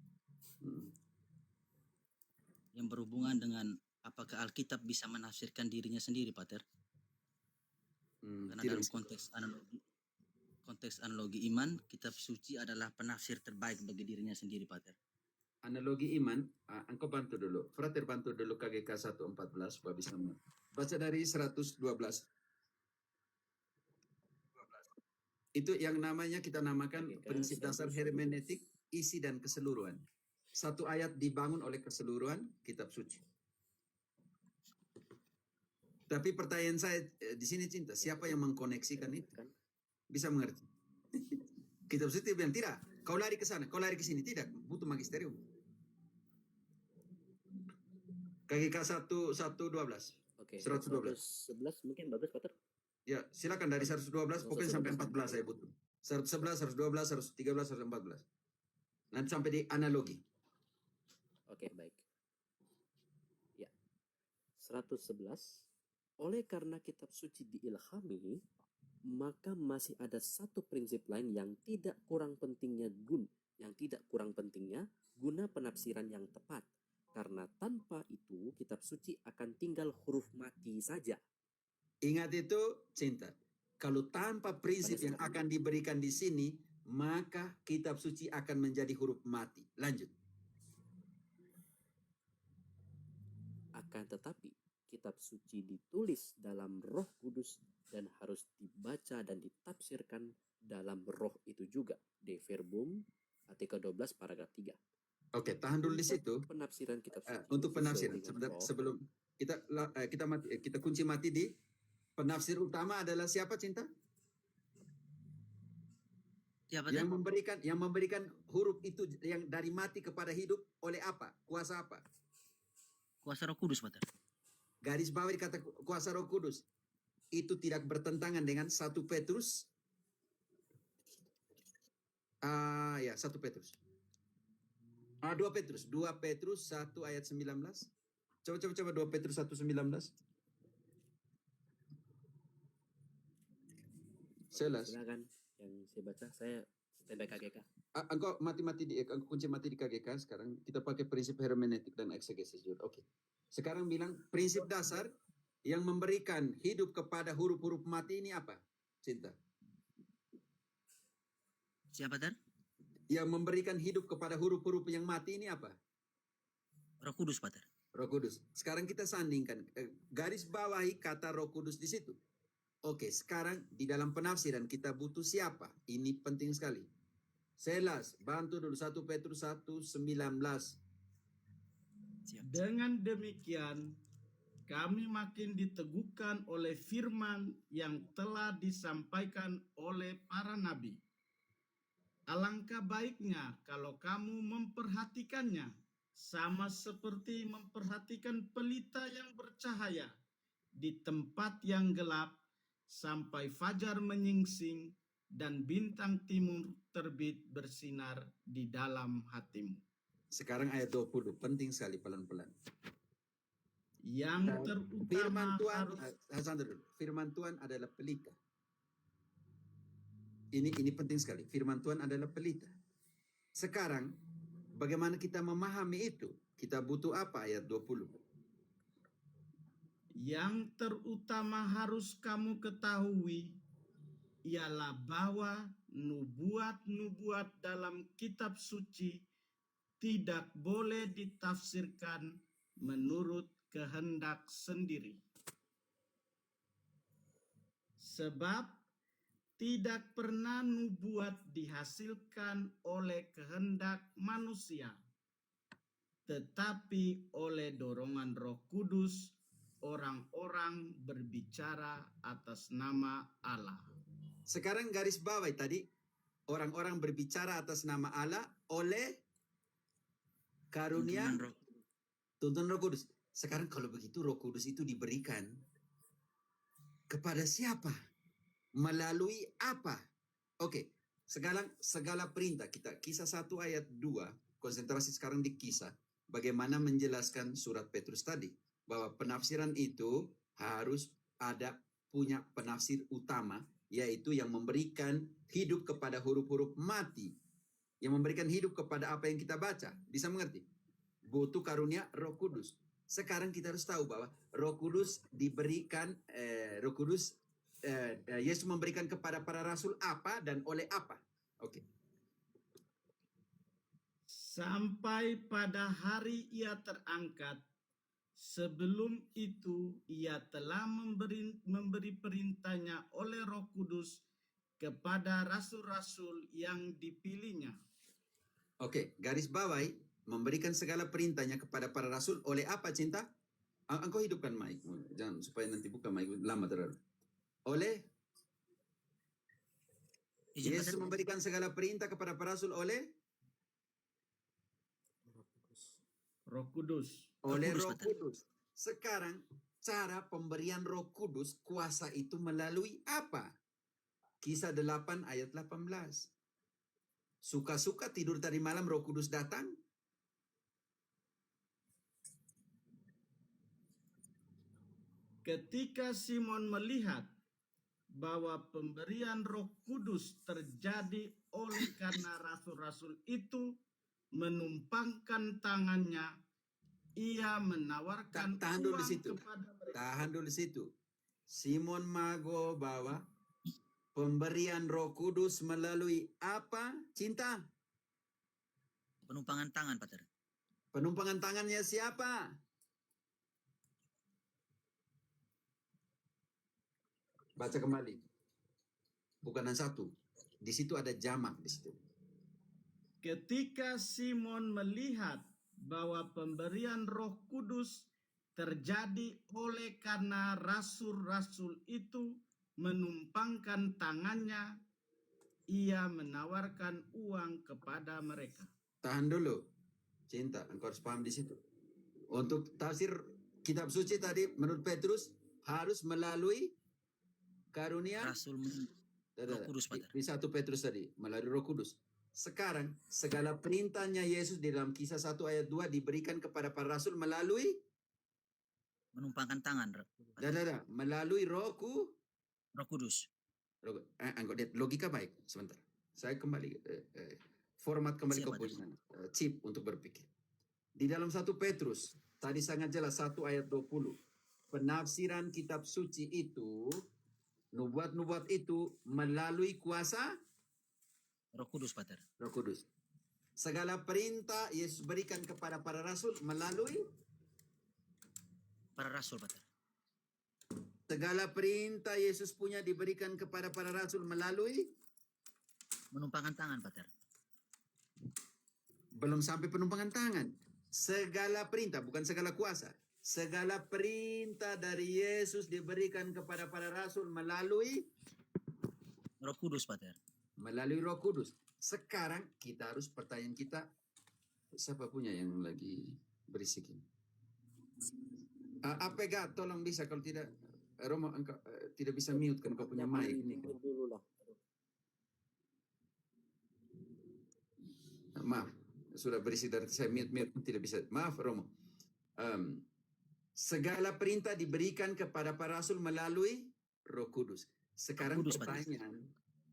Hmm.
yang berhubungan dengan apakah Alkitab bisa menafsirkan dirinya sendiri, Pater? Karena
Tidak
dalam
bisa.
konteks analogi iman, kitab suci adalah penafsir terbaik bagi dirinya sendiri, Pater.
Analogi iman, engkau bantu dulu. Frater bantu dulu KGK 114 supaya bisa baca dari 112. Itu yang namanya kita namakan
KGK
prinsip dasar
112.
hermeneutik, isi dan keseluruhan. Satu ayat dibangun oleh keseluruhan kitab suci. Tapi pertanyaan saya di sini Cinta, siapa yang mengkoneksikan itu? Bisa mengerti? Kitab suci bilang tidak. Kau lari ke sana, kau lari ke sini. Tidak, butuh magisterium. KGK 112.
Oke.
112.
111 mungkin bagus, Pater.
Ya, silakan dari 112 pokoknya sampai 14 saya butuh. 111, 112, 113, 114. Nanti sampai di analogi.
Oke, baik. Ya. 111. Oleh karena kitab suci diilhami, maka masih ada satu prinsip lain yang tidak kurang pentingnya guna penafsiran yang tepat. Karena tanpa itu kitab suci akan tinggal huruf mati saja.
Ingat itu, Cinta. Kalau tanpa prinsip yang akan diberikan di sini, maka kitab suci akan menjadi huruf mati. Lanjut.
Akan tetapi kitab suci ditulis dalam Roh Kudus dan harus dibaca dan ditafsirkan dalam roh itu juga. De Verbum, artikel 12 paragraf 3.
Oke, tahan dulu di situ.
Penafsiran kitab suci.
Untuk penafsiran,
sesuai dengan roh.
sebelum kita kunci mati di penafsir utama adalah siapa, Cinta?
Siapa,
Yang
Pater?
memberikan huruf itu yang dari mati kepada hidup oleh apa? Kuasa apa?
Kuasa Roh Kudus, Pater.
Garis bawah kata kuasa Roh Kudus. itu tidak bertentangan dengan 1 Petrus. 1 Petrus. 2 Petrus. 2 Petrus 1 ayat 19. Coba 2 Petrus 1:19. Selas.
Silakan yang saya baca, saya standby KGK.
Engkau engkau kunci mati di KGK sekarang. Kita pakai prinsip hermeneutik dan eksegesis dulu. Oke. Sekarang bilang prinsip dasar yang memberikan hidup kepada huruf-huruf mati ini apa? Cinta.
Siapa Ter?
Yang memberikan hidup kepada huruf-huruf yang mati ini apa?
Roh Kudus Pater.
Roh Kudus. Sekarang kita sandingkan, garis bawahi kata Roh Kudus di situ. Oke, sekarang di dalam penafsiran kita butuh siapa? Ini penting sekali. Selas, bantu dulu 1 Petrus 1:19.
Siap.
Dengan demikian, kami makin diteguhkan oleh firman yang telah disampaikan oleh para nabi. Alangkah baiknya kalau kamu memperhatikannya, sama seperti memperhatikan pelita yang bercahaya di tempat yang gelap, sampai fajar menyingsing dan bintang timur terbit bersinar di dalam hatimu.
Sekarang ayat 20, penting sekali, pelan-pelan.
Yang
Firman
terutama
Tuhan,
harus
firman Tuhan adalah pelita. Ini penting sekali. Firman Tuhan adalah pelita. Sekarang, bagaimana kita memahami itu? Kita butuh apa? Ayat 20.
Yang terutama harus kamu ketahui ialah bahwa nubuat-nubuat dalam kitab suci tidak boleh ditafsirkan menurut kehendak sendiri. Sebab tidak pernah nubuat dihasilkan oleh kehendak manusia, tetapi oleh dorongan Roh Kudus orang-orang berbicara atas nama Allah.
Sekarang garis bawah tadi, orang-orang berbicara atas nama Allah oleh karunia tuntunan Roh Kudus. Sekarang kalau begitu Roh Kudus itu diberikan kepada siapa? Melalui apa? Oke, segala perintah kita. Kisah 1 ayat 2, konsentrasi sekarang di kisah. Bagaimana menjelaskan surat Petrus tadi. Bahwa penafsiran itu harus ada punya penafsir utama, yaitu yang memberikan hidup kepada huruf-huruf mati. Yang memberikan hidup kepada apa yang kita baca. Bisa mengerti? Butuh karunia Roh Kudus. Sekarang kita harus tahu bahwa Roh Kudus diberikan, Yesus memberikan kepada para rasul apa dan oleh apa. Oke.
Sampai pada hari ia terangkat, sebelum itu ia telah memberi perintahnya oleh Roh Kudus kepada rasul-rasul yang dipilihnya.
Oke, garis bawahi, memberikan segala perintahnya kepada para rasul oleh apa, Cinta? Engkau hidupkan mic, jangan supaya nanti buka mic lama terlalu. Oleh Yesus memberikan segala perintah kepada para rasul oleh
Roh Kudus.
Oleh Roh Kudus. Sekarang cara pemberian Roh Kudus, kuasa itu melalui apa? Kisah 8 ayat 18. Suka-suka tidur tadi malam Roh Kudus datang?
Ketika Simon melihat bahwa pemberian Roh Kudus terjadi oleh karena rasul-rasul itu menumpangkan tangannya, ia menawarkan
Tahan dulu
uang
di situ.
kepada mereka.
Tahan dulu di situ. Simon Mago bahwa pemberian Roh Kudus melalui apa? Cinta.
Penumpangan tangan, Pater.
Penumpangan tangannya siapa? Baca kembali. Bukan yang satu. Di situ ada jamak di situ.
Ketika Simon melihat bahwa pemberian Roh Kudus terjadi oleh karena rasul-rasul itu menumpangkan tangannya, ia menawarkan uang kepada mereka.
Tahan dulu. Cinta, engkau harus paham di situ. Untuk tafsir kitab suci tadi menurut Petrus harus melalui karunia
Rasul Roh Kudus, Pater.
di 1 Petrus tadi, melalui Roh Kudus. Sekarang segala perintahnya Yesus di dalam Kisah 1 ayat 2 diberikan kepada para rasul melalui
Menumpangkan tangan, Pater.
melalui Roh
Kudus.
logika baik sebentar. Saya kembali format kembali
Siap,
ke
Pater.
posisi chip untuk berpikir. Di dalam 1 Petrus tadi sangat jelas 1 ayat 20. Penafsiran kitab suci itu, nubuat-nubuat itu melalui kuasa
Roh Kudus, Pater.
Roh Kudus. Segala perintah Yesus berikan kepada para rasul melalui
Para rasul, Pater.
segala perintah Yesus punya diberikan kepada para rasul melalui
Menumpangkan tangan, Pater.
belum sampai penumpangan tangan. Segala perintah, bukan segala kuasa. Segala perintah dari Yesus diberikan kepada para rasul melalui
Roh Kudus, Pater.
Roh Kudus. Sekarang kita harus pertanyaan kita, siapa punya yang lagi berisik ini? APG, tolong bisa, kalau tidak Romo engkau tidak bisa mute kan kau punya mic ini.
Dulu lah.
Maaf, sudah berisik dari saya mute tidak bisa. Maaf Romo. Segala perintah diberikan kepada para rasul melalui Roh Kudus. Sekarang
Roh Kudus,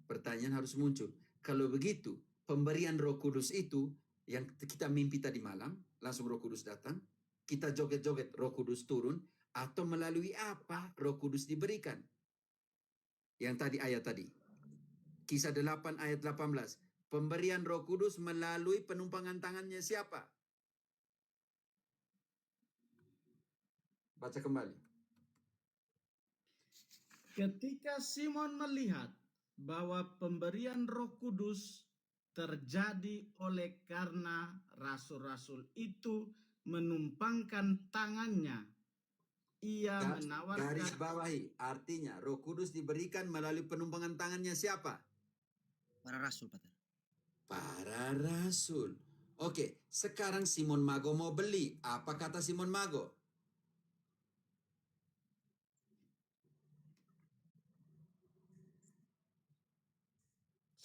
pertanyaan harus muncul. Kalau begitu, pemberian Roh Kudus itu yang kita mimpi tadi malam, langsung Roh Kudus datang, kita joget-joget Roh Kudus turun, atau melalui apa Roh Kudus diberikan? Yang tadi ayat tadi. Kisah 8 ayat 18. Pemberian Roh Kudus melalui penumpangan tangannya siapa? Baca kembali.
Ketika Simon melihat bahwa pemberian Roh Kudus terjadi oleh karena rasul-rasul itu menumpangkan tangannya, ia
Garis
menawarkan
bawahi, artinya Roh Kudus diberikan melalui penumpangan tangannya siapa?
Para rasul, Pater.
Para rasul. Oke, sekarang Simon Mago mau beli. Apa kata Simon Mago?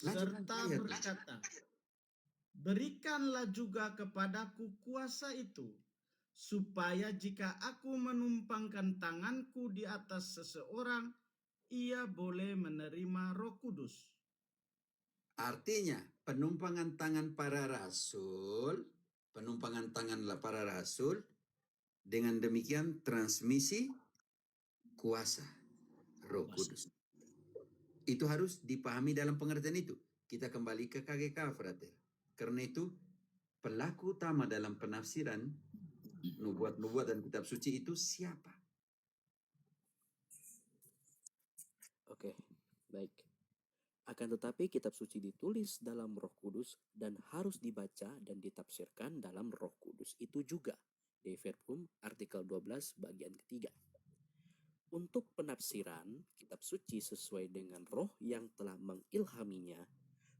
serta berkata, "Berikanlah juga kepadaku kuasa itu, supaya jika aku menumpangkan tanganku di atas seseorang, ia boleh menerima Roh Kudus."
Artinya, penumpangan tangan para rasul, dengan demikian transmisi kuasa Roh Kudus. Itu harus dipahami dalam pengertian itu. Kita kembali ke KGK, Frater. Karena itu, pelaku utama dalam penafsiran nubuat-nubuat dan kitab suci itu siapa?
Oke, baik. Akan tetapi kitab suci ditulis dalam Roh Kudus dan harus dibaca dan ditafsirkan dalam Roh Kudus itu juga. De Verbum artikel 12 bagian ketiga. Untuk penafsiran kitab suci sesuai dengan roh yang telah mengilhaminya,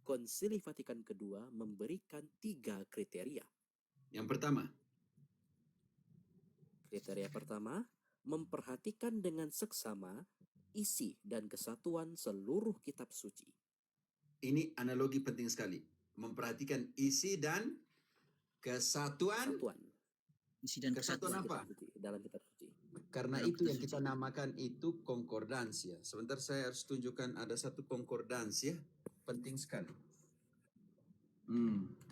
Konsili Vatikan II memberikan 3 kriteria.
Yang pertama,
kriteria pertama, memperhatikan dengan seksama isi dan kesatuan seluruh kitab suci.
ini analogi penting sekali. Memperhatikan isi dan kesatuan.
Isi dan
Kesatuan
kesatuan
apa?
Dalam kitab suci.
Karena
Dalam
itu
kitab
yang kita
suci.
namakan itu konkordansia. Sebentar saya harus tunjukkan ada satu konkordansia penting sekali.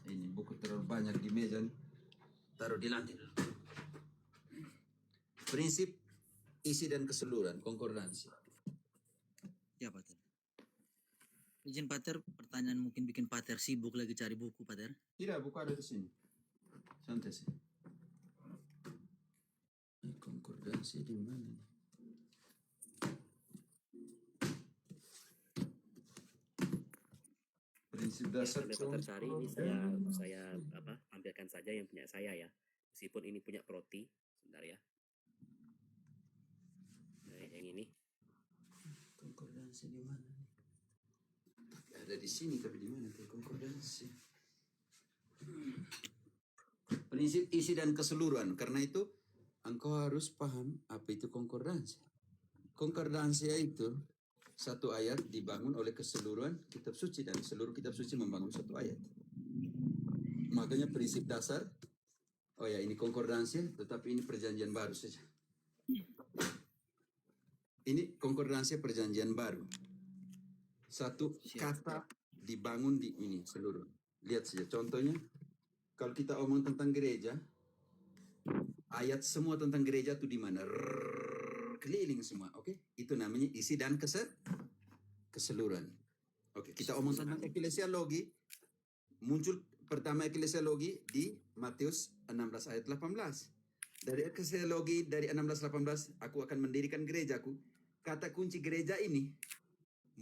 Ini buku terlalu banyak di meja nih. Taruh di lantai dulu. Prinsip isi dan keseluruhan konkordansia.
Ya, Pater. Izin, Pater, pertanyaan mungkin bikin Pater sibuk lagi cari buku, Pater.
Tidak, buku ada di sini. Santai sih. Ini konkordansia di mana nih? Prinsip dasar
Sambil tercari ini saya ambilkan saja yang punya saya ya. Meskipun ini punya Proti, sebentar ya. Nah, yang ini.
Konkordansi di mana nih? Ada di sini tapi di mana tuh konkordansi? Prinsip isi dan keseluruhan. Karena itu engkau harus paham apa itu konkordansi. Konkordansi itu satu ayat dibangun oleh keseluruhan kitab suci, dan seluruh kitab suci membangun satu ayat. Makanya prinsip dasar, oh ya ini konkordansi, tetapi ini perjanjian baru saja. Ini konkordansi perjanjian baru. Satu kata dibangun di ini seluruh. Lihat saja contohnya. Kalau kita omong tentang gereja, ayat semua tentang gereja itu di mana? Keliling semua, oke? Itu namanya isi dan keseluruhan. Oke, kita omong tentang eklesiologi, muncul pertama eklesiologi di Matius 16 ayat 18. Dari eklesiologi dari 16-18, aku akan mendirikan gerejaku. Kata kunci gereja ini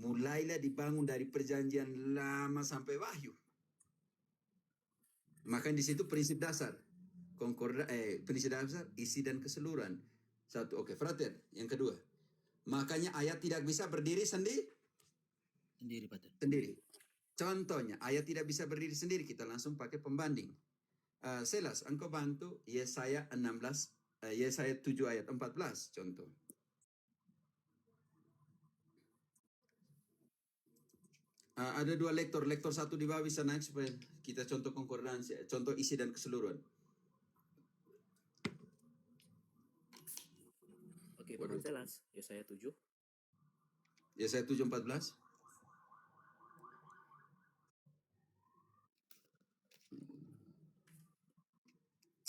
mulailah dibangun dari perjanjian lama sampai Wahyu. Maka di situ prinsip dasar, prinsip dasar isi dan keseluruhan. Satu, oke, frater. Yang kedua, makanya ayat tidak bisa berdiri sendiri. Contohnya, ayat tidak bisa berdiri sendiri. Kita langsung pakai pembanding. Selas, engkau bantu Yesaya 16, Yesaya 7 ayat 14 contoh. Ada dua lektor satu di bawah bisa naik supaya kita contoh konkordansi, contoh isi dan keseluruhan.
Oke, Paman Selas, Yesaya 7.
Yesaya 7 14.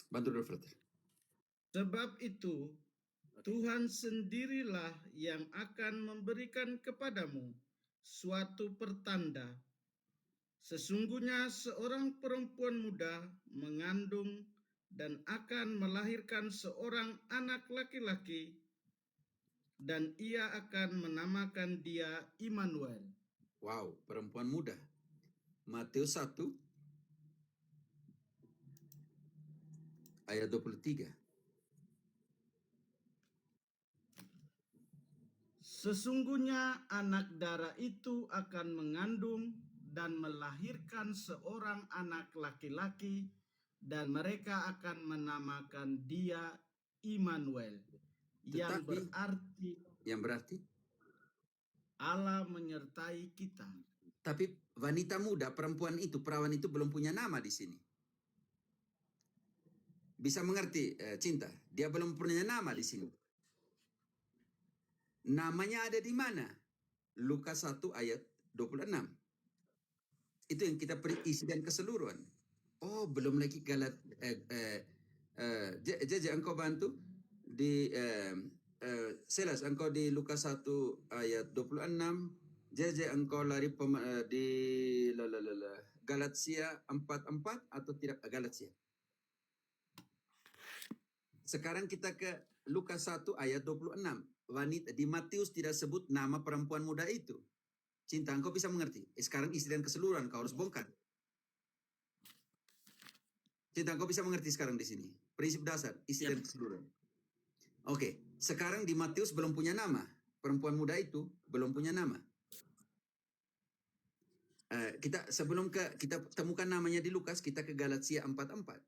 Bantu dulu, Frater.
Sebab itu, Tuhan sendirilah yang akan memberikan kepadamu suatu pertanda. Sesungguhnya seorang perempuan muda mengandung dan akan melahirkan seorang anak laki-laki, dan ia akan menamakan dia Immanuel.
Wow, perempuan muda. Matius 1 ayat 23.
Sesungguhnya anak darah itu akan mengandung dan melahirkan seorang anak laki-laki, dan mereka akan menamakan dia Immanuel, yang berarti Allah menyertai kita.
Tapi wanita muda, perempuan itu, perawan itu belum punya nama di sini. Bisa mengerti, Cinta? Dia belum punya nama di sini. Namanya ada di mana? Lukas 1 ayat 26. Itu yang kita beri isi dan keseluruhan. Oh, belum lagi Jaja engkau bantu di Selas, engkau di Lukas 1 ayat 26. Jaja engkau lari di Galatia 4:4 atau tidak Galatia. Sekarang kita ke Lukas 1 ayat 26. Wanita di Matius tidak sebut nama perempuan muda itu. Cinta, engkau bisa mengerti. Sekarang isi dan keseluruhan kau harus bongkar. Cinta, engkau bisa mengerti sekarang di sini. Prinsip dasar, isi dan keseluruhan. Oke, sekarang di Matius belum punya nama. Perempuan muda itu belum punya nama. Sebelum kita temukan namanya di Lukas, kita ke Galatia 4:4.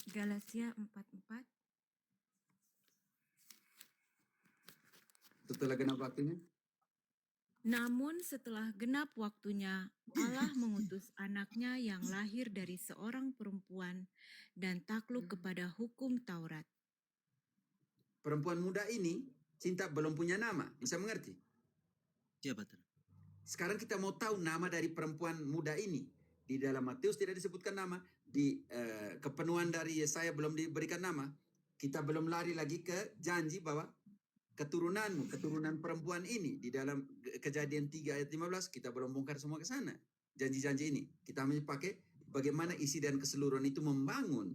Galatia 4:4.
Setelah genap waktunya.
Namun setelah genap waktunya, Allah mengutus anaknya yang lahir dari seorang perempuan dan takluk kepada hukum Taurat.
Perempuan muda ini, Cinta, belum punya nama. Bisa mengerti?
Ya, Pater.
Sekarang kita mau tahu nama dari perempuan muda ini. Di dalam Matius tidak disebutkan nama. Di kepenuhan dari Yesaya belum diberikan nama. Kita belum lari lagi ke janji bahwa keturunan perempuan ini di dalam Kejadian 3 ayat 15 kita belum bongkar semua ke sana. Janji-janji ini kita hanya pakai bagaimana isi dan keseluruhan itu membangun,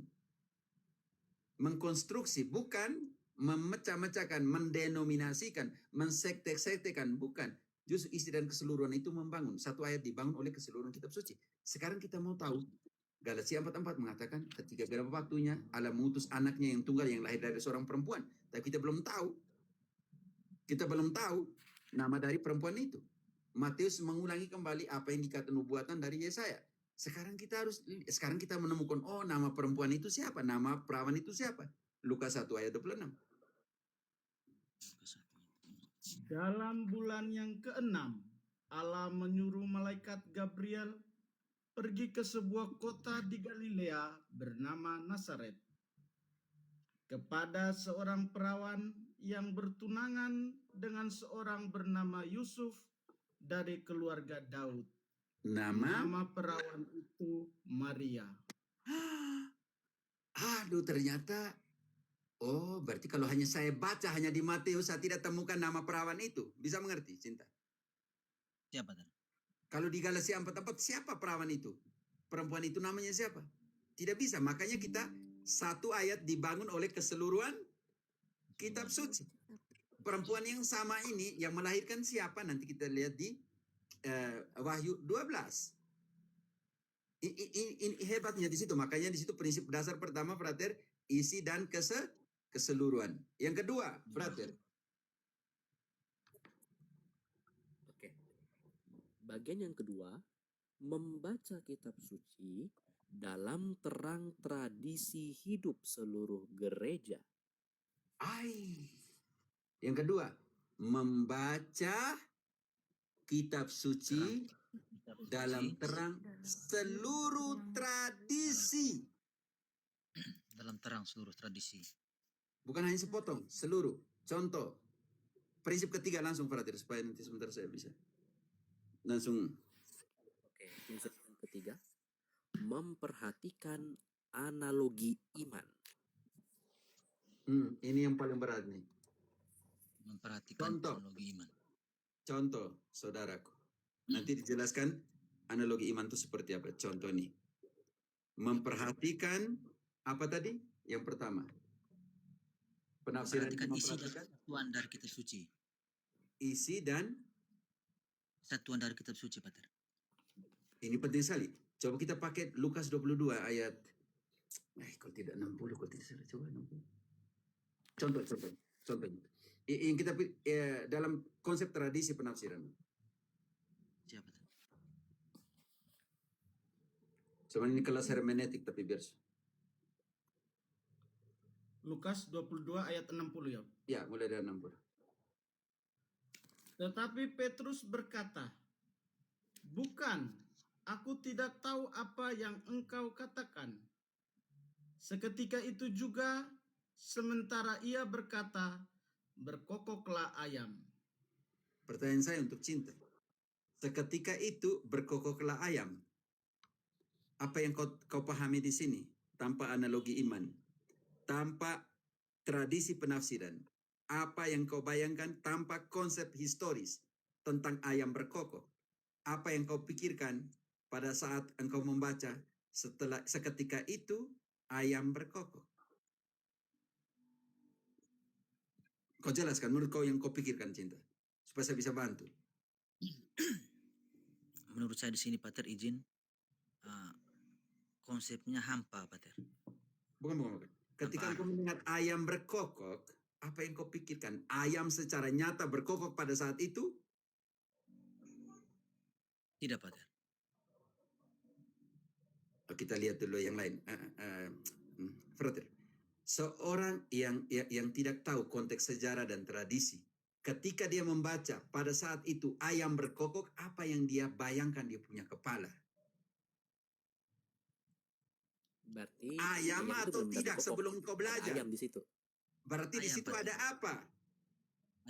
mengkonstruksi, bukan memecah-mecahkan, mendenominasikan, mensekte-sektekan, bukan. Justru isi dan keseluruhan itu membangun. Satu ayat dibangun oleh keseluruhan kitab suci. Sekarang kita mau tahu, Galatia 4:4 mengatakan ketika genap waktunya Allah mengutus anaknya yang tunggal yang lahir dari seorang perempuan. Tapi kita belum tahu. Kita belum tahu nama dari perempuan itu. Matius mengulangi kembali apa yang dikatakan nubuatan dari Yesaya. Sekarang kita menemukan, oh, nama perempuan itu siapa? Nama perawan itu siapa? Lukas 1 ayat 26.
Dalam bulan yang keenam, Allah menyuruh malaikat Gabriel pergi ke sebuah kota di Galilea bernama Nazaret kepada seorang perawan yang bertunangan dengan seorang bernama Yusuf dari keluarga Daud. Nama perawan itu Maria.
Aduh, ternyata berarti kalau hanya saya baca hanya di Matius, saya tidak temukan nama perawan itu. Bisa mengerti, Cinta?
Siapa tadi?
Kalau di Galatia 4:4, siapa perawan itu? Perempuan itu namanya siapa? Tidak bisa. Makanya kita satu ayat dibangun oleh keseluruhan kitab suci. Perempuan yang sama ini yang melahirkan siapa? Nanti kita lihat di Wahyu 12. Ini hebatnya di situ. Makanya di situ prinsip dasar pertama, frater, isi dan keseluruhan. Yang kedua, frater.
Oke. Bagian yang kedua, membaca kitab suci dalam terang tradisi hidup seluruh gereja.
Yang kedua, membaca kitab suci dalam terang seluruh tradisi.
Dalam terang seluruh tradisi.
Bukan hanya sepotong, seluruh. Contoh, prinsip ketiga langsung, frater, supaya nanti sebentar saya bisa langsung.
Oke, prinsip yang ketiga, memperhatikan analogi iman.
Ini yang paling berat nih.
Memperhatikan analogi iman.
Contoh, saudaraku. Nanti dijelaskan analogi iman itu seperti apa. Contoh nih. Memperhatikan apa tadi? Yang pertama. Penafsiran
Memperhatikan isi dan satuan dari kitab suci.
Isi dan
satuan dari kitab suci, Pater.
Ini penting sekali. Coba kita pakai Lukas 22 ayat. Kalau tidak 60, kalau tidak salah, coba 60. Contohnya. Yang kita dalam konsep tradisi penafsiran.
Siapa?
Sebenarnya ini kelas hermeneutik tapi biar.
Lukas 22 ayat 60 ya.
Ya, mulai dari 60.
Tetapi Petrus berkata, "Bukan, aku tidak tahu apa yang engkau katakan." Seketika itu juga, sementara ia berkata, berkokoklah ayam.
Pertanyaan saya untuk Cinta. Seketika itu berkokoklah ayam. Apa yang kau pahami di sini? Tanpa analogi iman. Tanpa tradisi penafsiran. Apa yang kau bayangkan tanpa konsep historis tentang ayam berkokok? Apa yang kau pikirkan pada saat engkau membaca seketika itu ayam berkokok? Kau jelaskan menurut kau yang kau pikirkan, Cinta, supaya saya bisa bantu.
Menurut saya di sini, Pater, izin konsepnya hampa, Pater.
Bukan. Ketika engkau mendengar ayam berkokok, apa yang kau pikirkan? Ayam secara nyata berkokok pada saat itu?
Tidak, Pater.
Kita lihat dulu yang lain. Frater, seorang yang tidak tahu konteks sejarah dan tradisi, ketika dia membaca pada saat itu ayam berkokok, apa yang dia bayangkan dia punya kepala?
Berarti
ayam atau tidak sebelum kau belajar?
Ada ayam di situ.
Berarti ayam, di situ ada apa?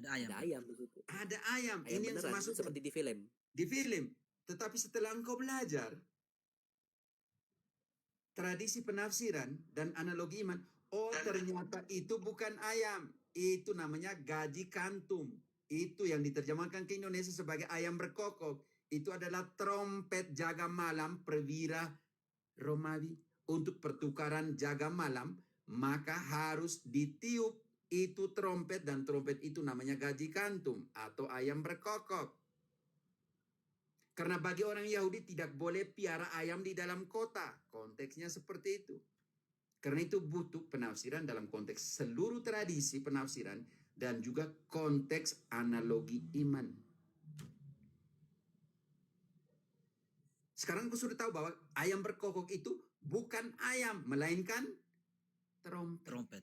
Ada ayam.
Ada ayam di situ.
Ada ayam. Ini yang masuk
seperti di film.
Di film. Tetapi setelah engkau belajar tradisi penafsiran dan analogi iman, ternyata itu bukan ayam. Itu namanya gaji kantum. Itu yang diterjemahkan ke Indonesia sebagai ayam berkokok. Itu adalah trompet jaga malam perwira Romawi. Untuk pertukaran jaga malam, maka harus ditiup itu trompet, dan trompet itu namanya gaji kantum atau ayam berkokok. Karena bagi orang Yahudi tidak boleh piara ayam di dalam kota. Konteksnya seperti itu. Karena itu butuh penafsiran dalam konteks seluruh tradisi penafsiran dan juga konteks analogi iman. Sekarang aku sudah tahu bahwa ayam berkokok itu bukan ayam, melainkan trompet.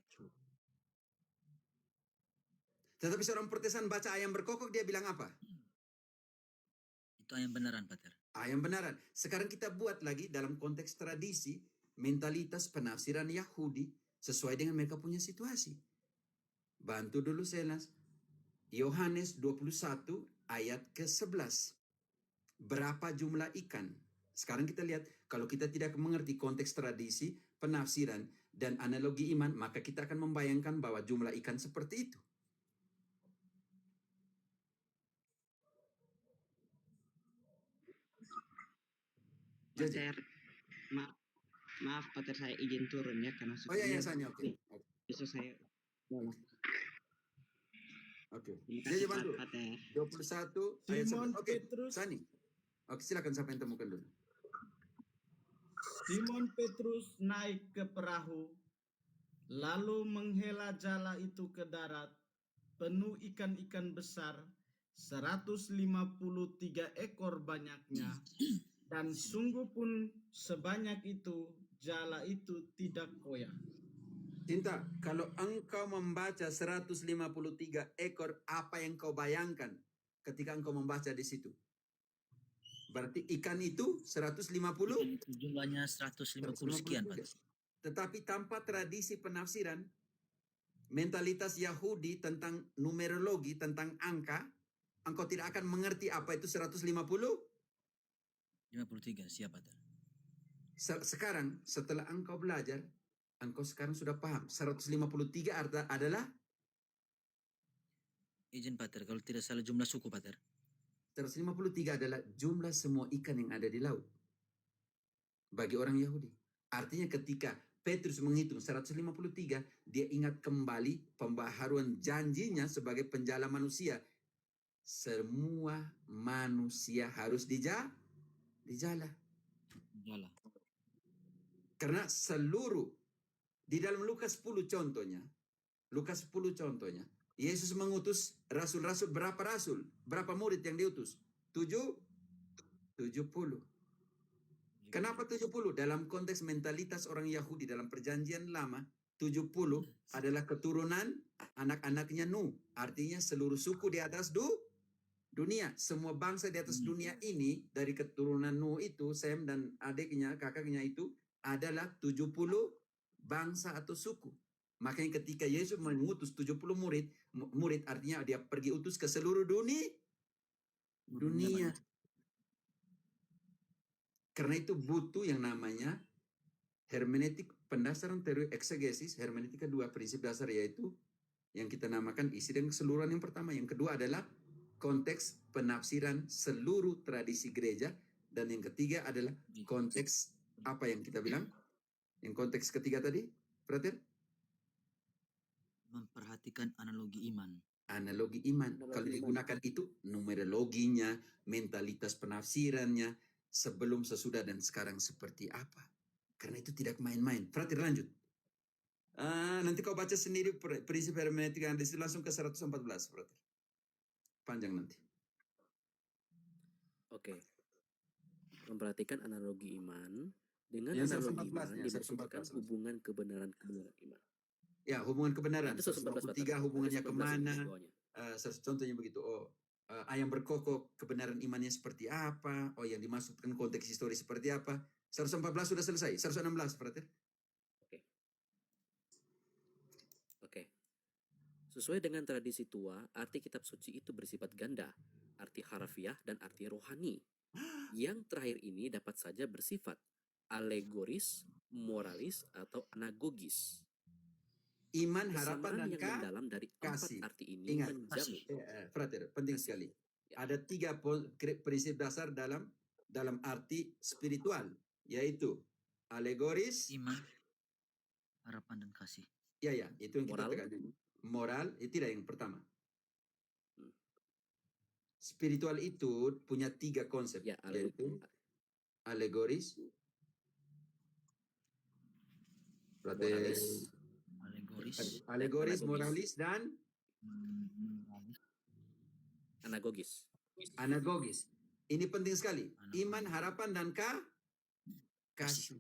Tetapi seorang Protestan baca ayam berkokok, dia bilang apa?
Itu yang beneran, Pater.
Ayam benaran. Sekarang kita buat lagi dalam konteks tradisi, mentalitas penafsiran Yahudi sesuai dengan mereka punya situasi. Bantu dulu Selas. Yohanes 21 ayat ke-11. Berapa jumlah ikan? Sekarang kita lihat, kalau kita tidak mengerti konteks tradisi, penafsiran, dan analogi iman, maka kita akan membayangkan bahwa jumlah ikan seperti itu.
Pater, maaf Pater, saya izin turun ya karena
Oh iya,
sudah
Sanya, oke.
besok saya bolos.
Oke.
Terima
Jadi
kasih
bantu.
Pater.
21 ayat
Simon
11. Oke,
Petrus,
Sani. Oke, silakan siapa yang temukan dulu.
Simon Petrus naik ke perahu, lalu menghela jala itu ke darat, penuh ikan-ikan besar, 153 ekor banyaknya, dan sungguh pun sebanyak itu, jala itu tidak koyak.
Cinta, kalau engkau membaca 153 ekor, apa yang kau bayangkan ketika engkau membaca di situ? Berarti ikan itu 150?
Ikan itu jumlahnya 150 sekian, Pater.
Tetapi tanpa tradisi penafsiran, mentalitas Yahudi tentang numerologi, tentang angka, engkau tidak akan mengerti apa itu 150?
53, siap, Pater.
Sekarang, setelah engkau belajar, engkau sekarang sudah paham. 153 adalah?
Izin, Pater, kalau tidak salah jumlah suku, Pater.
153 adalah jumlah semua ikan yang ada di laut. Bagi orang Yahudi. Artinya ketika Petrus menghitung 153, dia ingat kembali pembaharuan janjinya sebagai penjala manusia. Semua manusia harus dijala.
Jala.
Karena seluruh, di dalam Lukas 10 contohnya, Yesus mengutus rasul-rasul, berapa rasul? Berapa murid yang diutus? 70. Kenapa 70? Dalam konteks mentalitas orang Yahudi dalam perjanjian lama, 70 adalah keturunan anak-anaknya Nuh. Artinya seluruh suku di atas dunia. Semua bangsa di atas dunia ini, dari keturunan Nuh itu, Sem dan adiknya, kakaknya itu, adalah 70 bangsa atau suku. Makanya ketika Yesus mengutus 70 murid artinya dia pergi utus ke seluruh dunia. Karena itu butuh yang namanya hermeneutik, pendasaran teori eksegesis, hermeneutika 2 prinsip dasar, yaitu yang kita namakan isi dan keseluruhan yang pertama. Yang kedua adalah konteks penafsiran seluruh tradisi gereja. Dan yang ketiga adalah konteks apa yang kita bilang? Yang konteks ketiga tadi, perhatian?
Memperhatikan analogi iman.
Analogi iman. Kalau digunakan itu numerologinya, mentalitas penafsirannya, sebelum, sesudah, dan sekarang seperti apa. Karena itu tidak main-main. Frater, lanjut. Nanti kau baca sendiri prinsip hermeneutika yang disitu, langsung ke 114, Frater. Panjang nanti.
Oke. Memperhatikan analogi iman. Dengan
Yang
analogi
114
iman
nya,
dimaksudkan
114.
hubungan kebenaran-kebenaran iman.
Ya, hubungan kebenaran.
Itu 114,
123 hubungannya
114
kemana?
di bawahnya.
Contohnya begitu. Ayam berkokok, kebenaran imannya seperti apa? Yang dimasukkan konteks historis seperti apa? 114 sudah selesai. 116, Frater.
Oke. Sesuai dengan tradisi tua, arti kitab suci itu bersifat ganda, arti harfiah dan arti rohani. Yang terakhir ini dapat saja bersifat alegoris, moralis, atau anagogis.
Iman, harapan,
Kesamaan
dan
yang mendalam dari
kasih.
empat arti ini
Ingat,
menjamin.
Frater, penting
Kasih.
sekali.
Ya.
Ada 3 prinsip dasar dalam arti spiritual, yaitu alegoris,
Iman, harapan, dan kasih.
ya, itu yang kita
Moral.
tekan. Moral, tidak yang pertama.
Hmm.
Spiritual itu punya 3 konsep,
Ya,
yaitu alegoris,
moralis,
Alegoris,
moralis, dan
anagogis.
anagogis. Ini penting sekali. Iman, harapan, dan kasih.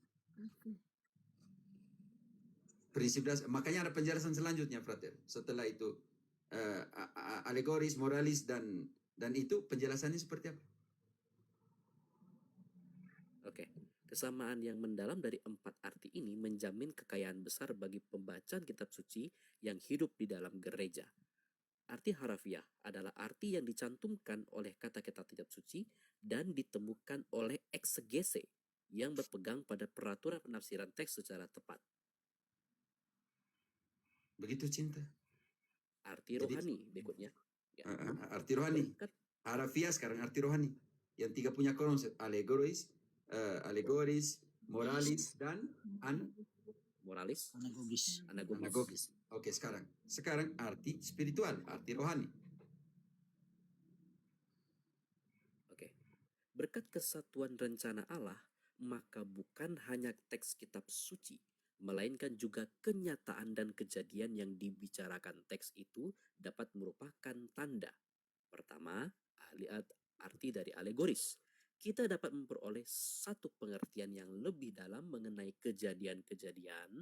Prinsip dasar. Makanya ada penjelasan selanjutnya, Frater. Setelah itu alegoris, moralis, dan itu penjelasannya seperti apa?
Oke, kesamaan yang mendalam dari 4 arti ini menjamin kekayaan besar bagi pembacaan kitab suci yang hidup di dalam gereja. Arti harafiah adalah arti yang dicantumkan oleh kata-kata kitab suci dan ditemukan oleh eksegese yang berpegang pada peraturan penafsiran teks secara tepat.
Begitu Cinta.
Arti
Jadi,
rohani berikutnya. Ya.
Arti rohani.
Berkat
Harafiah sekarang arti rohani. Yang 3 punya konsep, alegoris, moralis, dan
moralis,
Anagogis.
anagogis. Oke, sekarang arti spiritual, arti rohani.
Oke. Berkat kesatuan rencana Allah, maka bukan hanya teks kitab suci, melainkan juga kenyataan dan kejadian yang dibicarakan teks itu dapat merupakan tanda. Pertama, arti dari alegoris. Kita dapat memperoleh satu pengertian yang lebih dalam mengenai kejadian-kejadian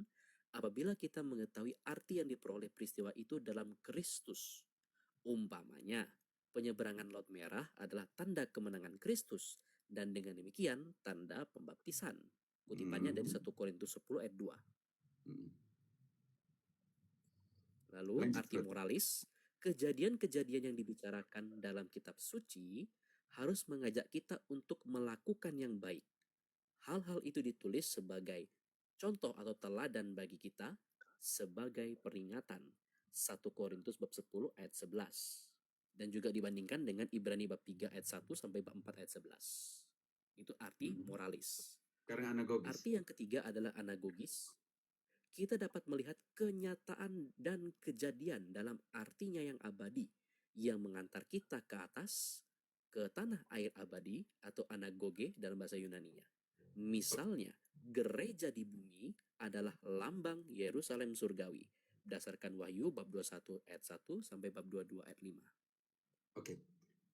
apabila kita mengetahui arti yang diperoleh peristiwa itu dalam Kristus. Umpamanya, penyeberangan Laut Merah adalah tanda kemenangan Kristus, dan dengan demikian tanda pembaptisan. Kutipannya dari 1 Korintus 10 ayat 2. Lalu
Lanjut,
arti moralis, kejadian-kejadian yang dibicarakan dalam kitab suci harus mengajak kita untuk melakukan yang baik. Hal-hal itu ditulis sebagai contoh atau teladan bagi kita sebagai peringatan. 1 Korintus bab 10 ayat 11. Dan juga dibandingkan dengan Ibrani bab 3 ayat 1 sampai bab 4 ayat 11. Itu arti moralis.
Sekarang anagogis.
Arti yang ketiga adalah anagogis. Kita dapat melihat kenyataan dan kejadian dalam artinya yang abadi, yang mengantar kita ke atas, ke tanah air abadi atau anagoge dalam bahasa Yunani-nya. Misalnya, gereja di bumi adalah lambang Yerusalem surgawi, berdasarkan Wahyu bab 21 ayat 1 sampai bab 22 ayat 5.
Oke.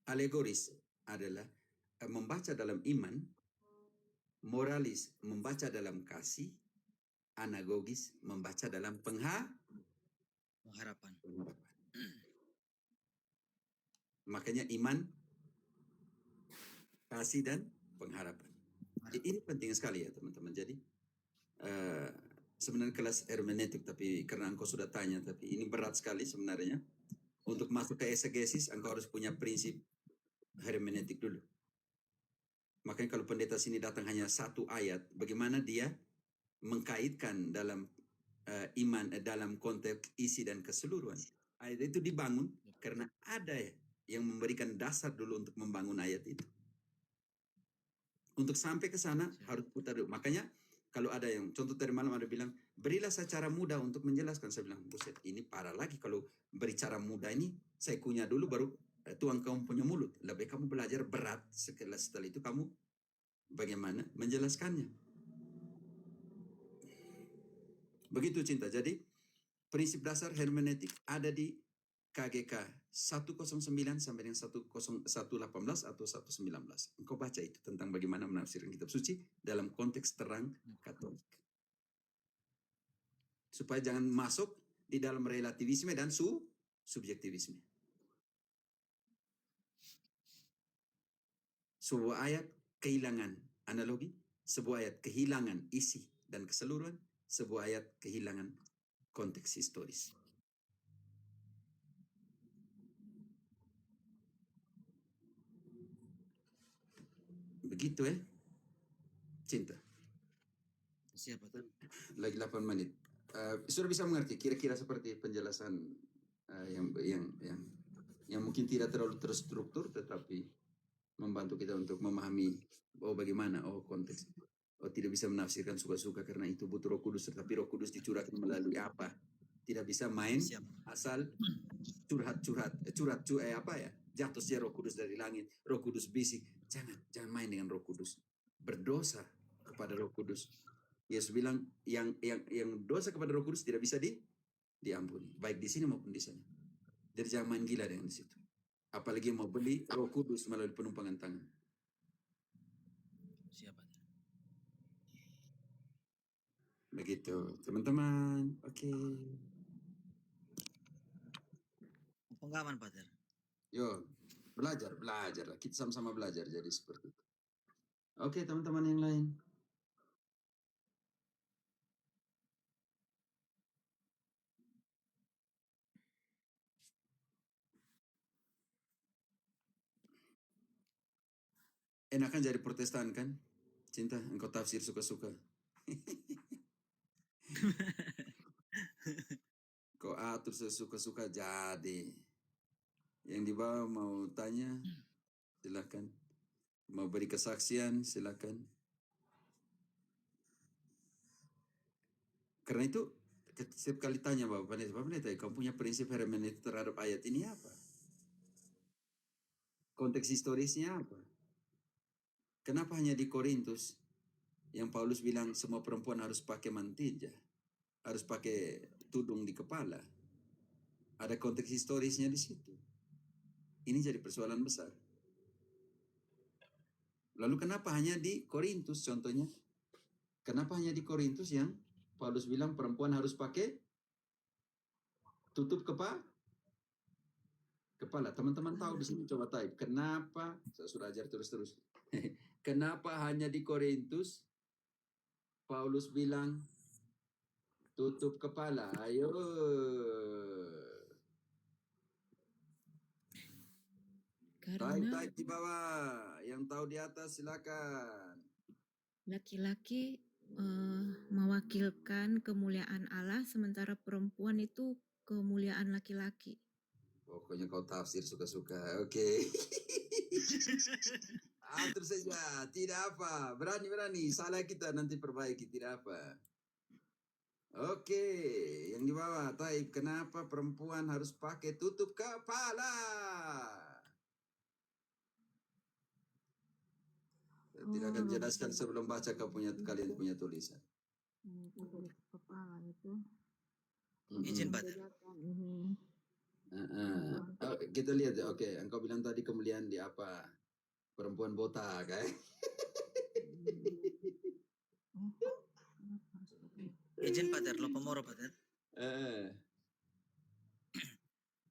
Alegoris adalah membaca dalam iman, moralis membaca dalam kasih, anagogis membaca dalam
Pengharapan.
Makanya iman, kasih, dan pengharapan. Ini penting sekali ya teman-teman. Jadi sebenarnya kelas hermeneutik, tapi karena engkau sudah tanya, tapi ini berat sekali sebenarnya. Untuk masuk ke exegesis, engkau harus punya prinsip hermeneutik dulu. Makanya kalau pendeta sini datang hanya 1 ayat, bagaimana dia mengkaitkan dalam iman dalam konteks isi dan keseluruhan. Ayat itu dibangun karena ada yang memberikan dasar dulu untuk membangun ayat itu. Untuk sampai ke sana harus putar dulu. Makanya kalau ada yang contoh dari malam ada bilang, berilah saya cara mudah untuk menjelaskan. Saya bilang, buset, ini parah lagi kalau beri cara mudah ini. Saya kunyah dulu baru tuang kamu punya mulut. Lebih kamu belajar berat, setelah itu kamu bagaimana menjelaskannya. Begitu Cinta. Jadi prinsip dasar hermeneutik ada di KGK 109 sampai dengan 118 atau 119. Engkau baca itu tentang bagaimana menafsirkan kitab suci dalam konteks terang Katolik. Supaya jangan masuk di dalam relativisme dan subjektivisme. Sebuah ayat kehilangan analogi, sebuah ayat kehilangan isi dan keseluruhan, sebuah ayat kehilangan konteks historis. Begitu Cinta.
Siapa tuh?
Lagi 8 menit. Sudah bisa mengerti kira-kira seperti penjelasan yang mungkin tidak terlalu terstruktur, tetapi membantu kita untuk memahami bagaimana konteks. Tidak bisa menafsirkan suka-suka karena itu butuh Roh Kudus, tetapi Roh Kudus dicurahkan melalui apa? Tidak bisa main asal jatuh saja Roh Kudus dari langit, Roh Kudus bisik. Jangan main dengan Roh Kudus. Berdosa kepada Roh Kudus. Yesus bilang yang dosa kepada Roh Kudus tidak bisa diampuni, baik di sini maupun di sana. Jadi jangan main gila dengan situ. Apalagi mau beli Roh Kudus melalui penumpangan tangan.
Siapa?
Begitu, teman-teman. Oke.
penggaman Pater.
Yo, belajar lah. Kita sama-sama belajar jadi seperti itu. Oke, teman-teman yang lain. Enakan jadi Protestan kan? Cinta, engkau tafsir suka-suka. Kau atur sesuka-suka jadi. Yang di bawah mau tanya, silakan. Mau beri kesaksian, silakan. Karena itu, setiap kali tanya Bapak Pendeta, kau punya prinsip hermeneutik terhadap ayat ini apa? Konteks historisnya apa? Kenapa hanya di Korintus yang Paulus bilang semua perempuan harus pakai mantija, harus pakai tudung di kepala? Ada konteks historisnya di situ. Ini jadi persoalan besar. Lalu kenapa hanya di Korintus contohnya? Kenapa hanya di Korintus yang Paulus bilang perempuan harus pakai tutup kepala? Teman-teman tahu di sini, coba type. Kenapa? Saya sudah ajar terus-terus. Kenapa hanya di Korintus Paulus bilang tutup kepala? Ayo.
Karena
Type di bawah. Yang tahu di atas silakan.
laki-laki mewakilkan kemuliaan Allah, sementara perempuan itu kemuliaan laki-laki.
Pokoknya kau tafsir suka-suka. Oke. Atur saja. Tidak apa. Berani-berani. Salah kita nanti perbaiki. Tidak apa. Oke. Yang di bawah. Taib. Kenapa perempuan harus pakai tutup kepala? Saya tidak akan jelaskan sebelum baca kalian punya tulisan.
Tutup kepala itu.
Izin Pater.
Kita lihat. Oke. Engkau bilang tadi kemuliaan di apa? Perempuan botak, kan?
Izin Pater, lo pemoro Pater.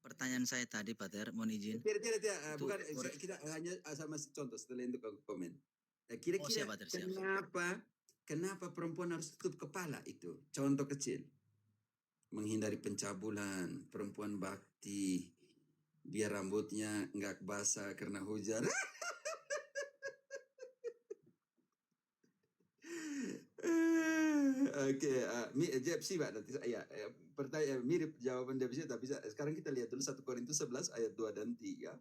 Pertanyaan saya tadi Pater, mohon izin.
Tidak. Bukan, kita hanya sama contoh setelah itu kau komen. Kira-kira kenapa perempuan harus tutup kepala itu? Contoh kecil. Menghindari pencabulan, perempuan bakti, biar rambutnya nggak basah karena hujan. Oke, Jepsi Pak nanti pertanyaan mirip jawaban Jepsi, tapi sekarang kita lihat dulu 1 Korintus 11 ayat 2 dan 3.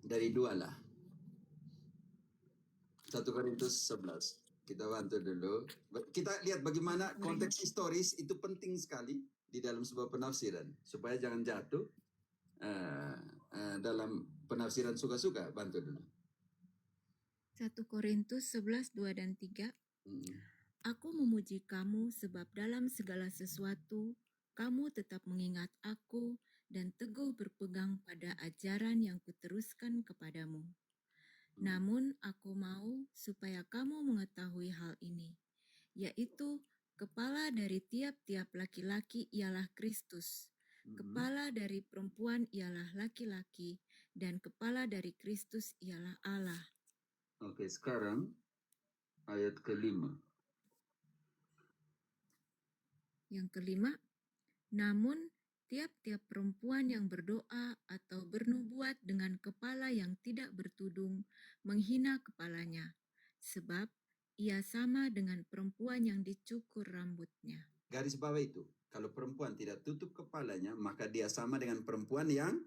Dari 2 lah. 1 Korintus 11. Kita bantu dulu. Kita lihat bagaimana konteks historis itu penting sekali di dalam sebuah penafsiran. Supaya jangan jatuh dalam penafsiran suka-suka. Bantu dulu.
1 Korintus 11, 2 dan 3. Aku memuji kamu sebab dalam segala sesuatu kamu tetap mengingat aku dan teguh berpegang pada ajaran yang kuteruskan kepadamu. Namun aku mau supaya kamu mengetahui hal ini, yaitu kepala dari tiap-tiap laki-laki ialah Kristus, kepala dari perempuan ialah laki-laki, dan kepala dari Kristus ialah Allah.
Oke, sekarang ayat kelima.
Yang kelima, namun tiap-tiap perempuan yang berdoa atau bernubuat dengan kepala yang tidak bertudung menghina kepalanya, sebab ia sama dengan perempuan yang dicukur rambutnya.
Garis bawah itu, kalau perempuan tidak tutup kepalanya, maka dia sama dengan perempuan yang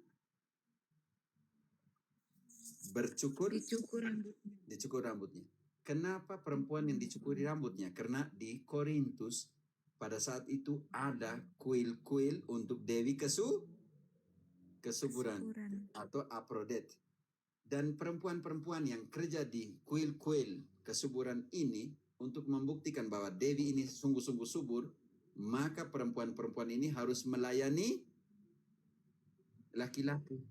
dicukur rambutnya. Kenapa perempuan yang dicukuri rambutnya? Karena di Korintus pada saat itu ada kuil-kuil untuk Dewi kesuburan atau Aphrodite. Dan perempuan-perempuan yang kerja di kuil-kuil kesuburan ini untuk membuktikan bahwa Dewi ini sungguh-sungguh subur, maka perempuan-perempuan ini harus melayani laki-laki.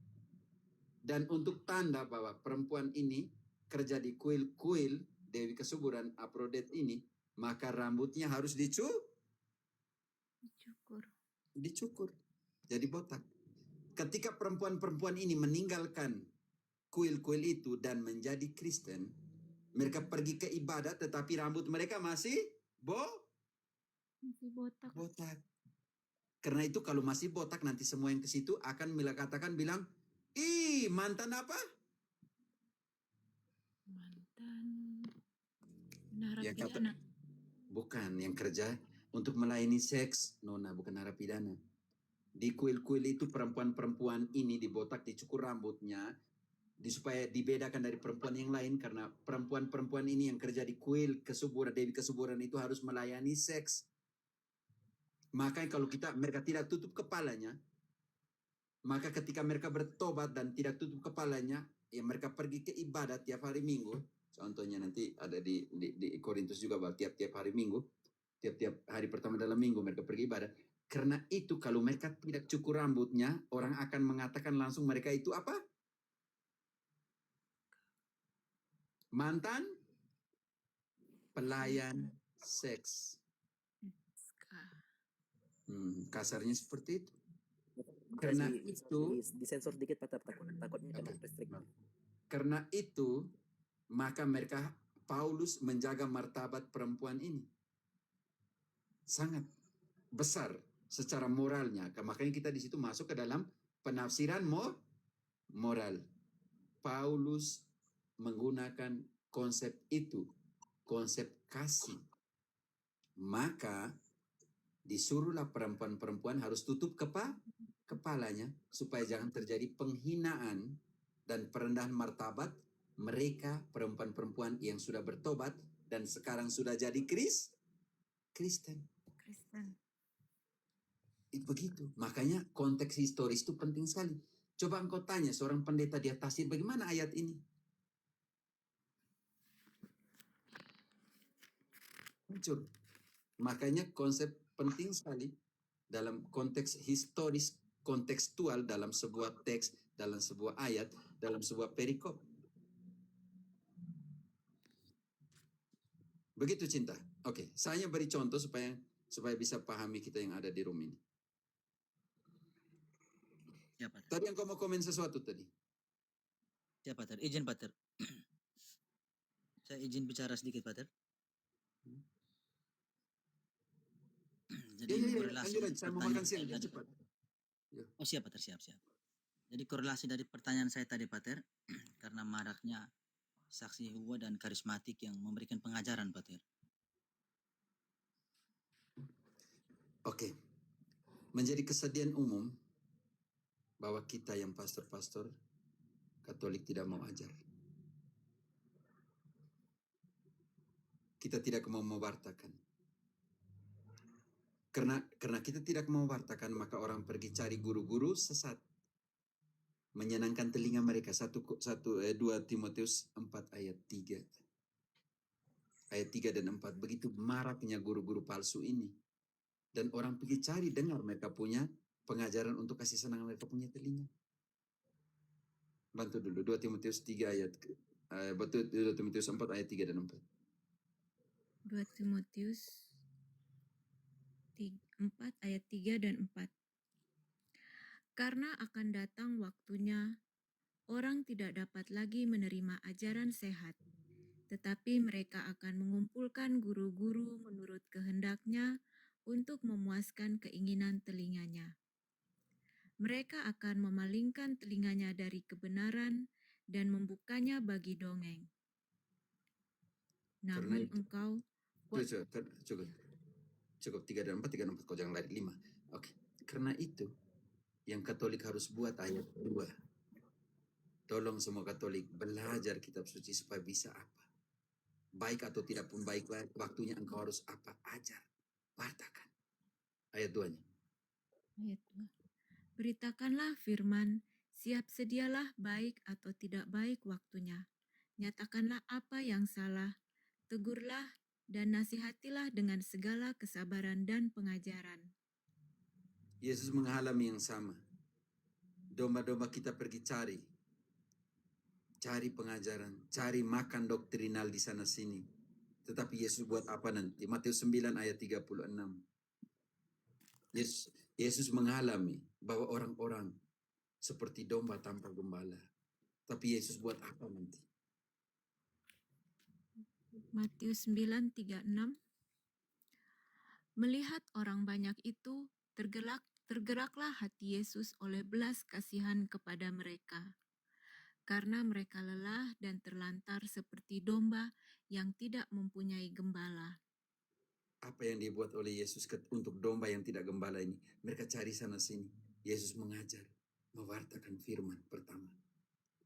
Dan untuk tanda bahwa perempuan ini kerja di kuil-kuil Dewi kesuburan Aphrodite ini, maka rambutnya harus dicukur. Jadi botak. ketika perempuan-perempuan ini meninggalkan kuil-kuil itu dan menjadi Kristen, mereka pergi ke ibadat tetapi rambut mereka masih
Masih botak.
botak. Karena itu kalau masih botak nanti semua yang ke situ akan katakan bilang, ih mantan apa?
Mantan
Yang kata,
narapidana.
bukan, yang kerja untuk melayani seks, nona, bukan narapidana. Di kuil-kuil itu perempuan-perempuan ini dibotak, dicukur rambutnya, supaya dibedakan dari perempuan yang lain, karena perempuan-perempuan ini yang kerja di kuil kesuburan, Dewi Kesuburan itu harus melayani seks. Makanya kalau mereka tidak tutup kepalanya, maka ketika mereka bertobat dan tidak tutup kepalanya, ya mereka pergi ke ibadat tiap hari Minggu. Contohnya nanti ada di Korintus juga bahwa tiap-tiap hari Minggu, tiap-tiap hari pertama dalam minggu mereka pergi ibadat. Karena itu kalau mereka tidak cukur rambutnya, orang akan mengatakan langsung mereka itu apa? Mantan pelayan seks. Kasarnya seperti itu. Karena itu
disensor sedikit Pater, takutnya kena restriksi.
Karena itu maka Paulus menjaga martabat perempuan ini sangat besar secara moralnya. Makanya kita di situ masuk ke dalam penafsiran moral. Paulus menggunakan konsep itu, konsep kasih. Maka disuruhlah perempuan-perempuan harus tutup kepalanya supaya jangan terjadi penghinaan dan perendahan martabat mereka perempuan-perempuan yang sudah bertobat dan sekarang sudah jadi Kristen. Itu begitu. Makanya konteks historis itu penting sekali. Coba engkau tanya seorang pendeta dia tafsir bagaimana ayat ini. Hancur. Makanya konsep penting sekali dalam konteks historis, kontekstual dalam sebuah teks, dalam sebuah ayat, dalam sebuah perikop. Begitu cinta. Oke, saya beri contoh supaya bisa pahami kita yang ada di room ini.
Ya, Pater.
Tadi engkau mau komen sesuatu tadi.
Ya, Pater. Izin, Pater. Saya izin bicara sedikit, Pater. Jadi korelasi
saya mau makan siang, cepat.
Oh, siap, Pater, siap. Jadi korelasi dari pertanyaan saya tadi, Pater, karena maraknya saksi Yehova dan karismatik yang memberikan pengajaran, Pater.
Oke. Menjadi kesedihan umum bahwa kita yang pastor-pastor Katolik tidak mau ajar. Kita tidak mau mewartakan. Karena kita tidak mau mewartakan, maka orang pergi cari guru-guru sesat. Menyenangkan telinga mereka. 2 Timotius 4 ayat 3. Ayat 3 dan 4. Begitu maraknya guru-guru palsu ini. Dan orang pergi cari dengar mereka punya pengajaran untuk kasih senang mereka punya telinga. Bantu dulu 2 Timotius 3 ayat 2 Timotius 4 ayat 3 dan 4.
2 Timotius 4 ayat 3 dan 4. Karena akan datang waktunya orang tidak dapat lagi menerima ajaran sehat, tetapi mereka akan mengumpulkan guru-guru menurut kehendaknya untuk memuaskan keinginan telinganya. Mereka akan memalingkan telinganya dari kebenaran dan membukanya bagi dongeng. Namun engkau...
Cukup 3 dan 4, 3 dan 4, kau jangan lari 5. Oke. Karena itu, yang Katolik harus buat ayat 2. Tolong semua Katolik belajar kitab suci supaya bisa apa. Baik atau tidak pun baik, waktunya engkau harus apa? Ajar. Wartakan. Ayat 2-nya.
Ayat 2. Beritakanlah firman, siap sedialah baik atau tidak baik waktunya. Nyatakanlah apa yang salah, tegurlah dan nasihatilah dengan segala kesabaran dan pengajaran.
Yesus mengalami yang sama. Domba-domba kita pergi cari pengajaran, cari makan doktrinal di sana sini. Tetapi Yesus buat apa nanti? Matius 9 ayat 36. Yesus mengalami bahwa orang-orang seperti domba tanpa gembala. Tapi Yesus buat apa nanti?
Matius 9:36. Melihat orang banyak itu, tergeraklah hati Yesus oleh belas kasihan kepada mereka, karena mereka lelah dan terlantar seperti domba yang tidak mempunyai gembala.
Apa yang dibuat oleh Yesus untuk domba yang tidak gembala ini? Mereka cari sana sini. Yesus mengajar, mewartakan firman pertama.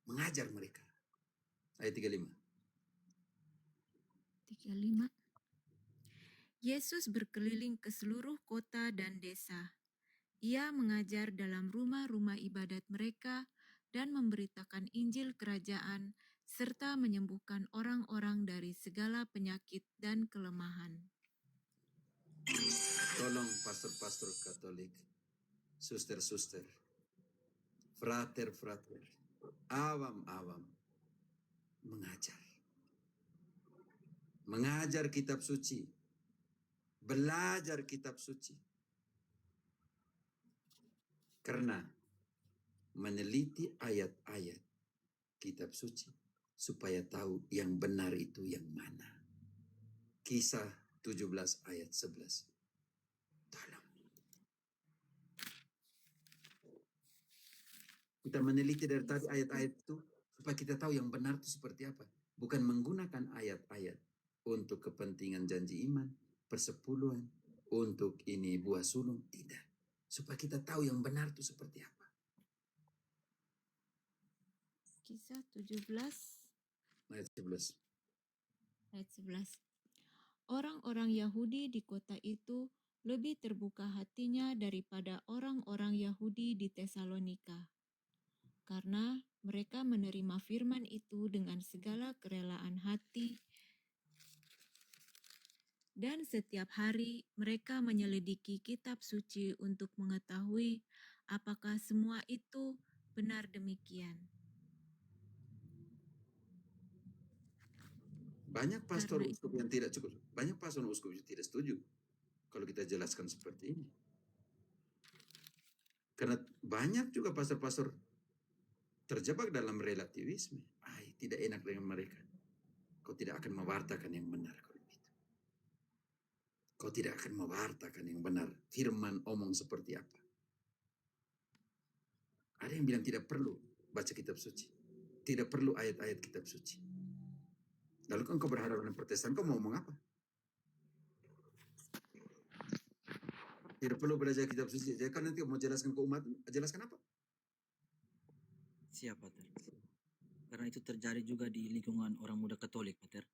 Mengajar mereka. Ayat 35.
Yesus berkeliling ke seluruh kota dan desa. Ia mengajar dalam rumah-rumah ibadat mereka dan memberitakan Injil Kerajaan serta menyembuhkan orang-orang dari segala penyakit dan kelemahan.
Tolong pastor-pastor Katolik, suster-suster, frater-frater, awam-awam, mengajar. Mengajar kitab suci, belajar kitab suci. Karena meneliti ayat-ayat kitab suci supaya tahu yang benar itu yang mana. Kisah 17 ayat 11. Tolong. Kita meneliti dari tadi ayat-ayat itu supaya kita tahu yang benar itu seperti apa. Bukan menggunakan ayat-ayat untuk kepentingan janji iman, persepuluhan, untuk ini buah sulung. Tidak. Supaya kita tahu yang benar itu seperti apa.
Kisah 17
Ayat 11.
ayat 11. Orang-orang Yahudi di kota itu lebih terbuka hatinya daripada orang-orang Yahudi di Tesalonika, karena mereka menerima firman itu dengan segala kerelaan hati, dan setiap hari mereka menyelidiki kitab suci untuk mengetahui apakah semua itu benar demikian.
Banyak pastor
Karena
uskup yang tidak cukup. Banyak pastor uskup yang tidak setuju kalau kita jelaskan seperti ini. Karena banyak juga pastor-pastor terjebak dalam relativisme. Tidak enak dengan mereka. Kau tidak akan mewartakan yang benar kalau begitu. Kau tidak akan mewartakan yang benar. Firman omong seperti apa. Ada yang bilang tidak perlu baca kitab suci. Tidak perlu ayat-ayat kitab suci. Lalu engkau berharap dengan Protestan, kau mau ngomong apa? Tidak perlu belajar kitab suci. Jadi kan nanti mau jelaskan ke umat, jelaskan apa?
Siap, Pater. Karena itu terjadi juga di lingkungan orang muda Katolik, Pater.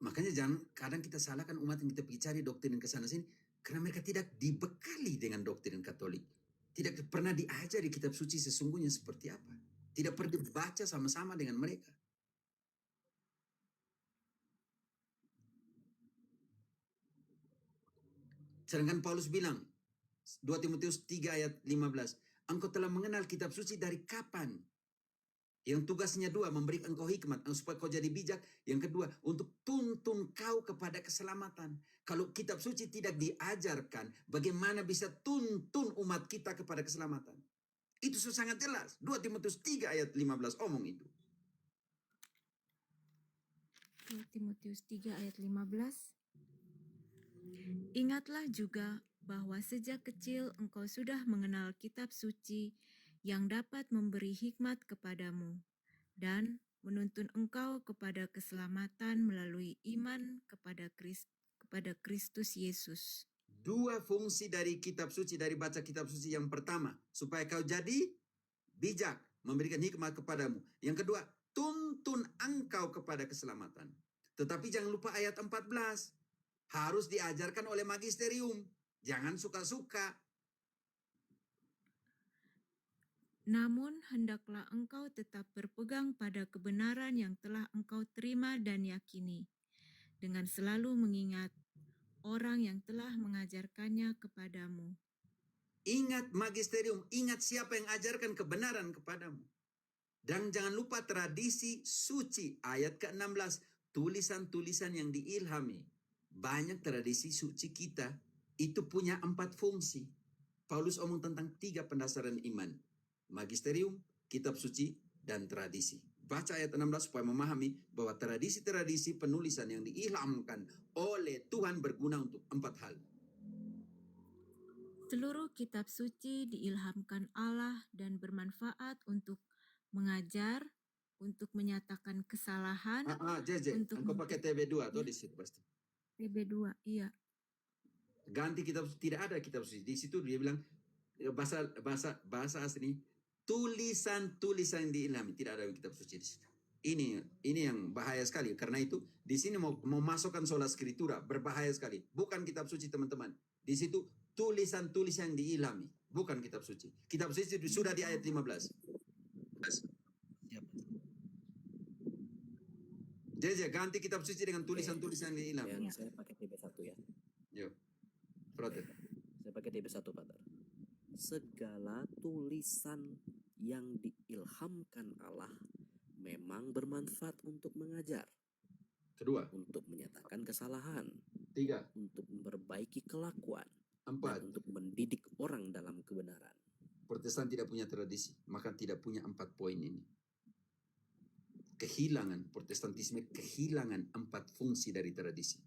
Makanya kadang kita salahkan umat yang kita pergi cari doktrin ke sana sini, karena mereka tidak dibekali dengan doktrin Katolik. Tidak pernah diajari kitab suci sesungguhnya seperti apa. Tidak pernah dibaca sama-sama dengan mereka. Sedangkan Paulus bilang, 2 Timotius 3 ayat 15, engkau telah mengenal kitab suci dari kapan? Yang tugasnya dua, memberi engkau hikmat supaya kau jadi bijak. Yang kedua, untuk tuntun kau kepada keselamatan. Kalau kitab suci tidak diajarkan, bagaimana bisa tuntun umat kita kepada keselamatan? Itu sangat jelas. 2 Timotius 3 ayat 15 omong itu.
2 Timotius 3 ayat 15. Ingatlah juga bahwa sejak kecil engkau sudah mengenal kitab suci yang dapat memberi hikmat kepadamu dan menuntun engkau kepada keselamatan melalui iman kepada Kristus Yesus.
Dua fungsi dari kitab suci, dari baca kitab suci. Yang pertama, supaya kau jadi bijak, memberikan hikmat kepadamu. Yang kedua, tuntun engkau kepada keselamatan. Tetapi jangan lupa ayat 14. Harus diajarkan oleh magisterium. Jangan suka-suka.
Namun hendaklah engkau tetap berpegang pada kebenaran yang telah engkau terima dan yakini, dengan selalu mengingat orang yang telah mengajarkannya kepadamu.
Ingat magisterium, ingat siapa yang ajarkan kebenaran kepadamu. Dan jangan lupa tradisi suci, ayat ke-16, tulisan-tulisan yang diilhami. Banyak tradisi suci kita itu punya 4 fungsi. Paulus omong tentang 3 pendasaran iman. Magisterium, kitab suci, dan tradisi. Baca ayat 16 supaya memahami bahwa tradisi-tradisi penulisan yang diilhamkan oleh Tuhan berguna untuk 4 hal.
Seluruh kitab suci diilhamkan Allah dan bermanfaat untuk mengajar, untuk menyatakan kesalahan,
JJ,
untuk
engkau pakai TB2 atau
Ya.
di situ pasti.
TB2, iya.
Ganti kitab, tidak ada kitab suci. Di situ dia bilang bahasa asli tulisan-tulisan yang diilhami, tidak ada kitab suci di situ. Ini yang bahaya sekali, karena itu di sini mau masukkan sola scriptura, berbahaya sekali. Bukan kitab suci, teman-teman. Di situ tulisan-tulisan yang diilhami, bukan kitab suci. Kitab suci sudah di ayat 15.
Siap.
JJ, ganti kitab suci dengan tulisan-tulisan yang diilhami.
Yang saya pakai TB1 ya.
Yo, brother.
Saya pakai TB1, Pater. Segala tulisan yang diilhamkan Allah memang bermanfaat untuk mengajar,
Kedua,
untuk menyatakan kesalahan,
3,
untuk memperbaiki kelakuan,
4.
dan untuk mendidik orang dalam kebenaran.
Protestan tidak punya tradisi, maka tidak punya 4 poin ini. Kehilangan, Protestantisme kehilangan 4 fungsi dari tradisi.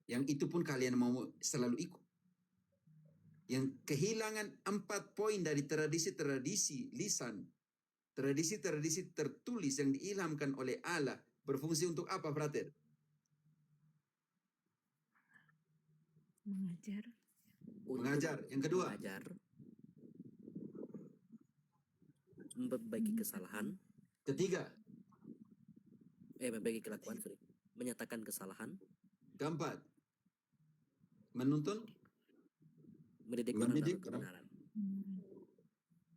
Yang itu pun kalian mau selalu ikut. Yang kehilangan 4 poin dari tradisi-tradisi lisan, tradisi-tradisi tertulis yang diilhamkan oleh Allah, berfungsi untuk apa, brother?
Mengajar.
Mengajar. Yang kedua,
Mengajar, memperbaiki kesalahan,
ketiga,
memperbaiki kelakuan, menyatakan kesalahan,
keempat, menuntun,
mendidik orang dalam
mendidik
kebenaran.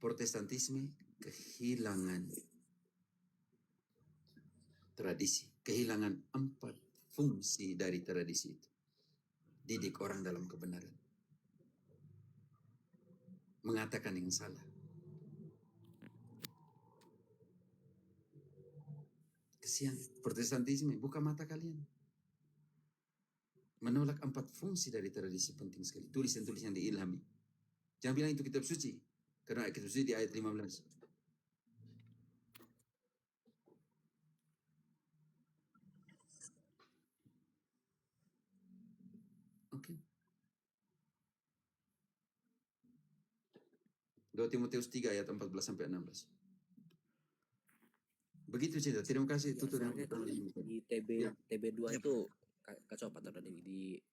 Protestantisme kehilangan tradisi, kehilangan 4 fungsi dari tradisi itu. Didik orang dalam kebenaran, mengatakan yang salah. Kesian, Protestantisme buka mata kalian. Menolak 4 fungsi dari tradisi penting sekali. Tulisan-tulisan yang diilhami. Jangan bilang itu kitab suci, karena kitab suci di ayat 15. Oke. 2 Timotius 3 ayat 14 sampai 16. Begitu cerita. Terima kasih.
Ya,
Tutur yang
soalnya kalau di
Ya.
TB2
Ya.
itu kacau, Pater,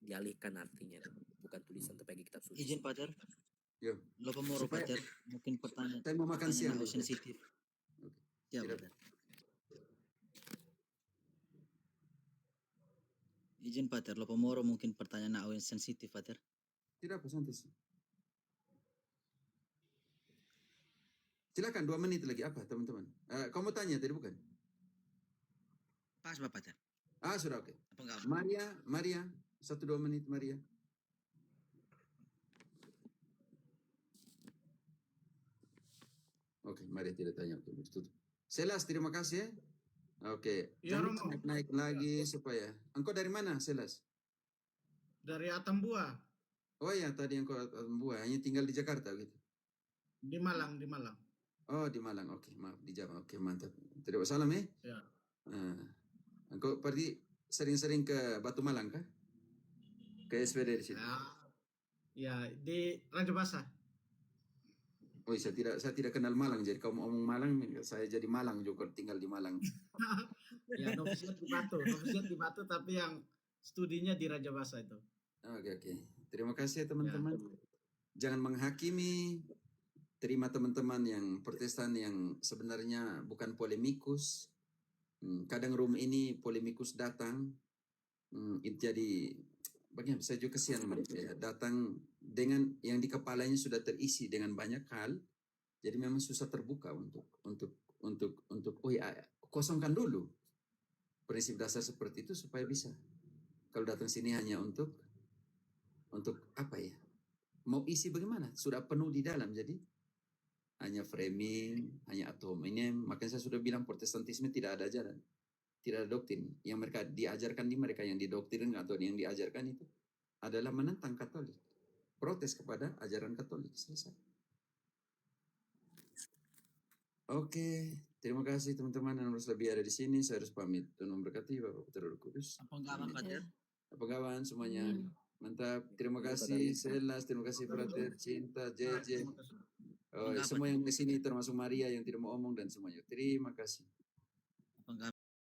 dialihkan artinya, bukan tulisan tapi kitab suci.
Izin Pater.
Yo.
Lopo moro
Supaya-
Pater. Mungkin pertanyaan
Saya mau makan siang.
aku sensitif.
Oke.
Siap
Tidak.
Pater. Izin Pater, lopo moro mungkin pertanyaan aku yang sensitif Pater.
Tidak apa, santai. Silakan 2 menit lagi. Apa, teman-teman? Kamu tanya tadi bukan?
Pas Bapak Pater.
Sudah oke.
Apa enggak?
Maria, 1-2 menit, Maria. Oke, Maria tidak tanya. Oke, betul. Selas, terima kasih. Oke,
Ya,
jangan
Romo.
naik lagi supaya. Engkau dari mana, Selas?
Dari Atambua,
Oh ya, tadi engkau buah, hanya tinggal di Jakarta gitu.
di Malang.
Oh, di Malang. Oke, maaf, di Jawa. Oke, mantap. Terima salam ya.
Ya.
Engkau pergi sering-sering ke Batu Malang kah? Ke SPD di situ.
Ya, di Raja Basa.
Oh, saya tidak kenal Malang. Jadi kalau mau ngomong Malang, saya jadi Malang juga tinggal di Malang.
Ya, novisiat di Batu, tapi yang studinya di Raja Basa itu.
Oke. Terima kasih teman-teman. Jangan menghakimi. Terima teman-teman yang Protestan yang sebenarnya bukan polemikus. Kadang room ini polemikus datang. Jadi bagaimana saya juga kesian mereka ya. Datang dengan yang di kepalanya sudah terisi dengan banyak hal. Jadi memang susah terbuka untuk kosongkan dulu prinsip dasar seperti itu supaya bisa. Kalau datang sini hanya untuk apa ya? Mau isi bagaimana? Sudah penuh di dalam, jadi hanya framing, hanya ad hominem. Makanya saya sudah bilang Protestantisme tidak ada ajaran, tidak ada doktrin. Yang mereka diajarkan di mereka yang didoktrin atau yang diajarkan itu adalah menentang Katolik. Protes kepada ajaran Katolik. Selesai. Oke, terima kasih teman-teman yang harus lebih ada di sini. Saya harus pamit. Tuhan memberkati Bapak Putra Roh Kudus.
Apa kawan
Amin.
Pater?
Apa kawan semuanya?
Amin.
Mantap. Terima
Terima
kasih
kasih.
Selas, terima kasih Frater, Cinta, JJ.
Terima kasih.
Oh,
Enggak,
semua yang di sini termasuk Maria yang tidak mau omong dan semuanya. Terima kasih.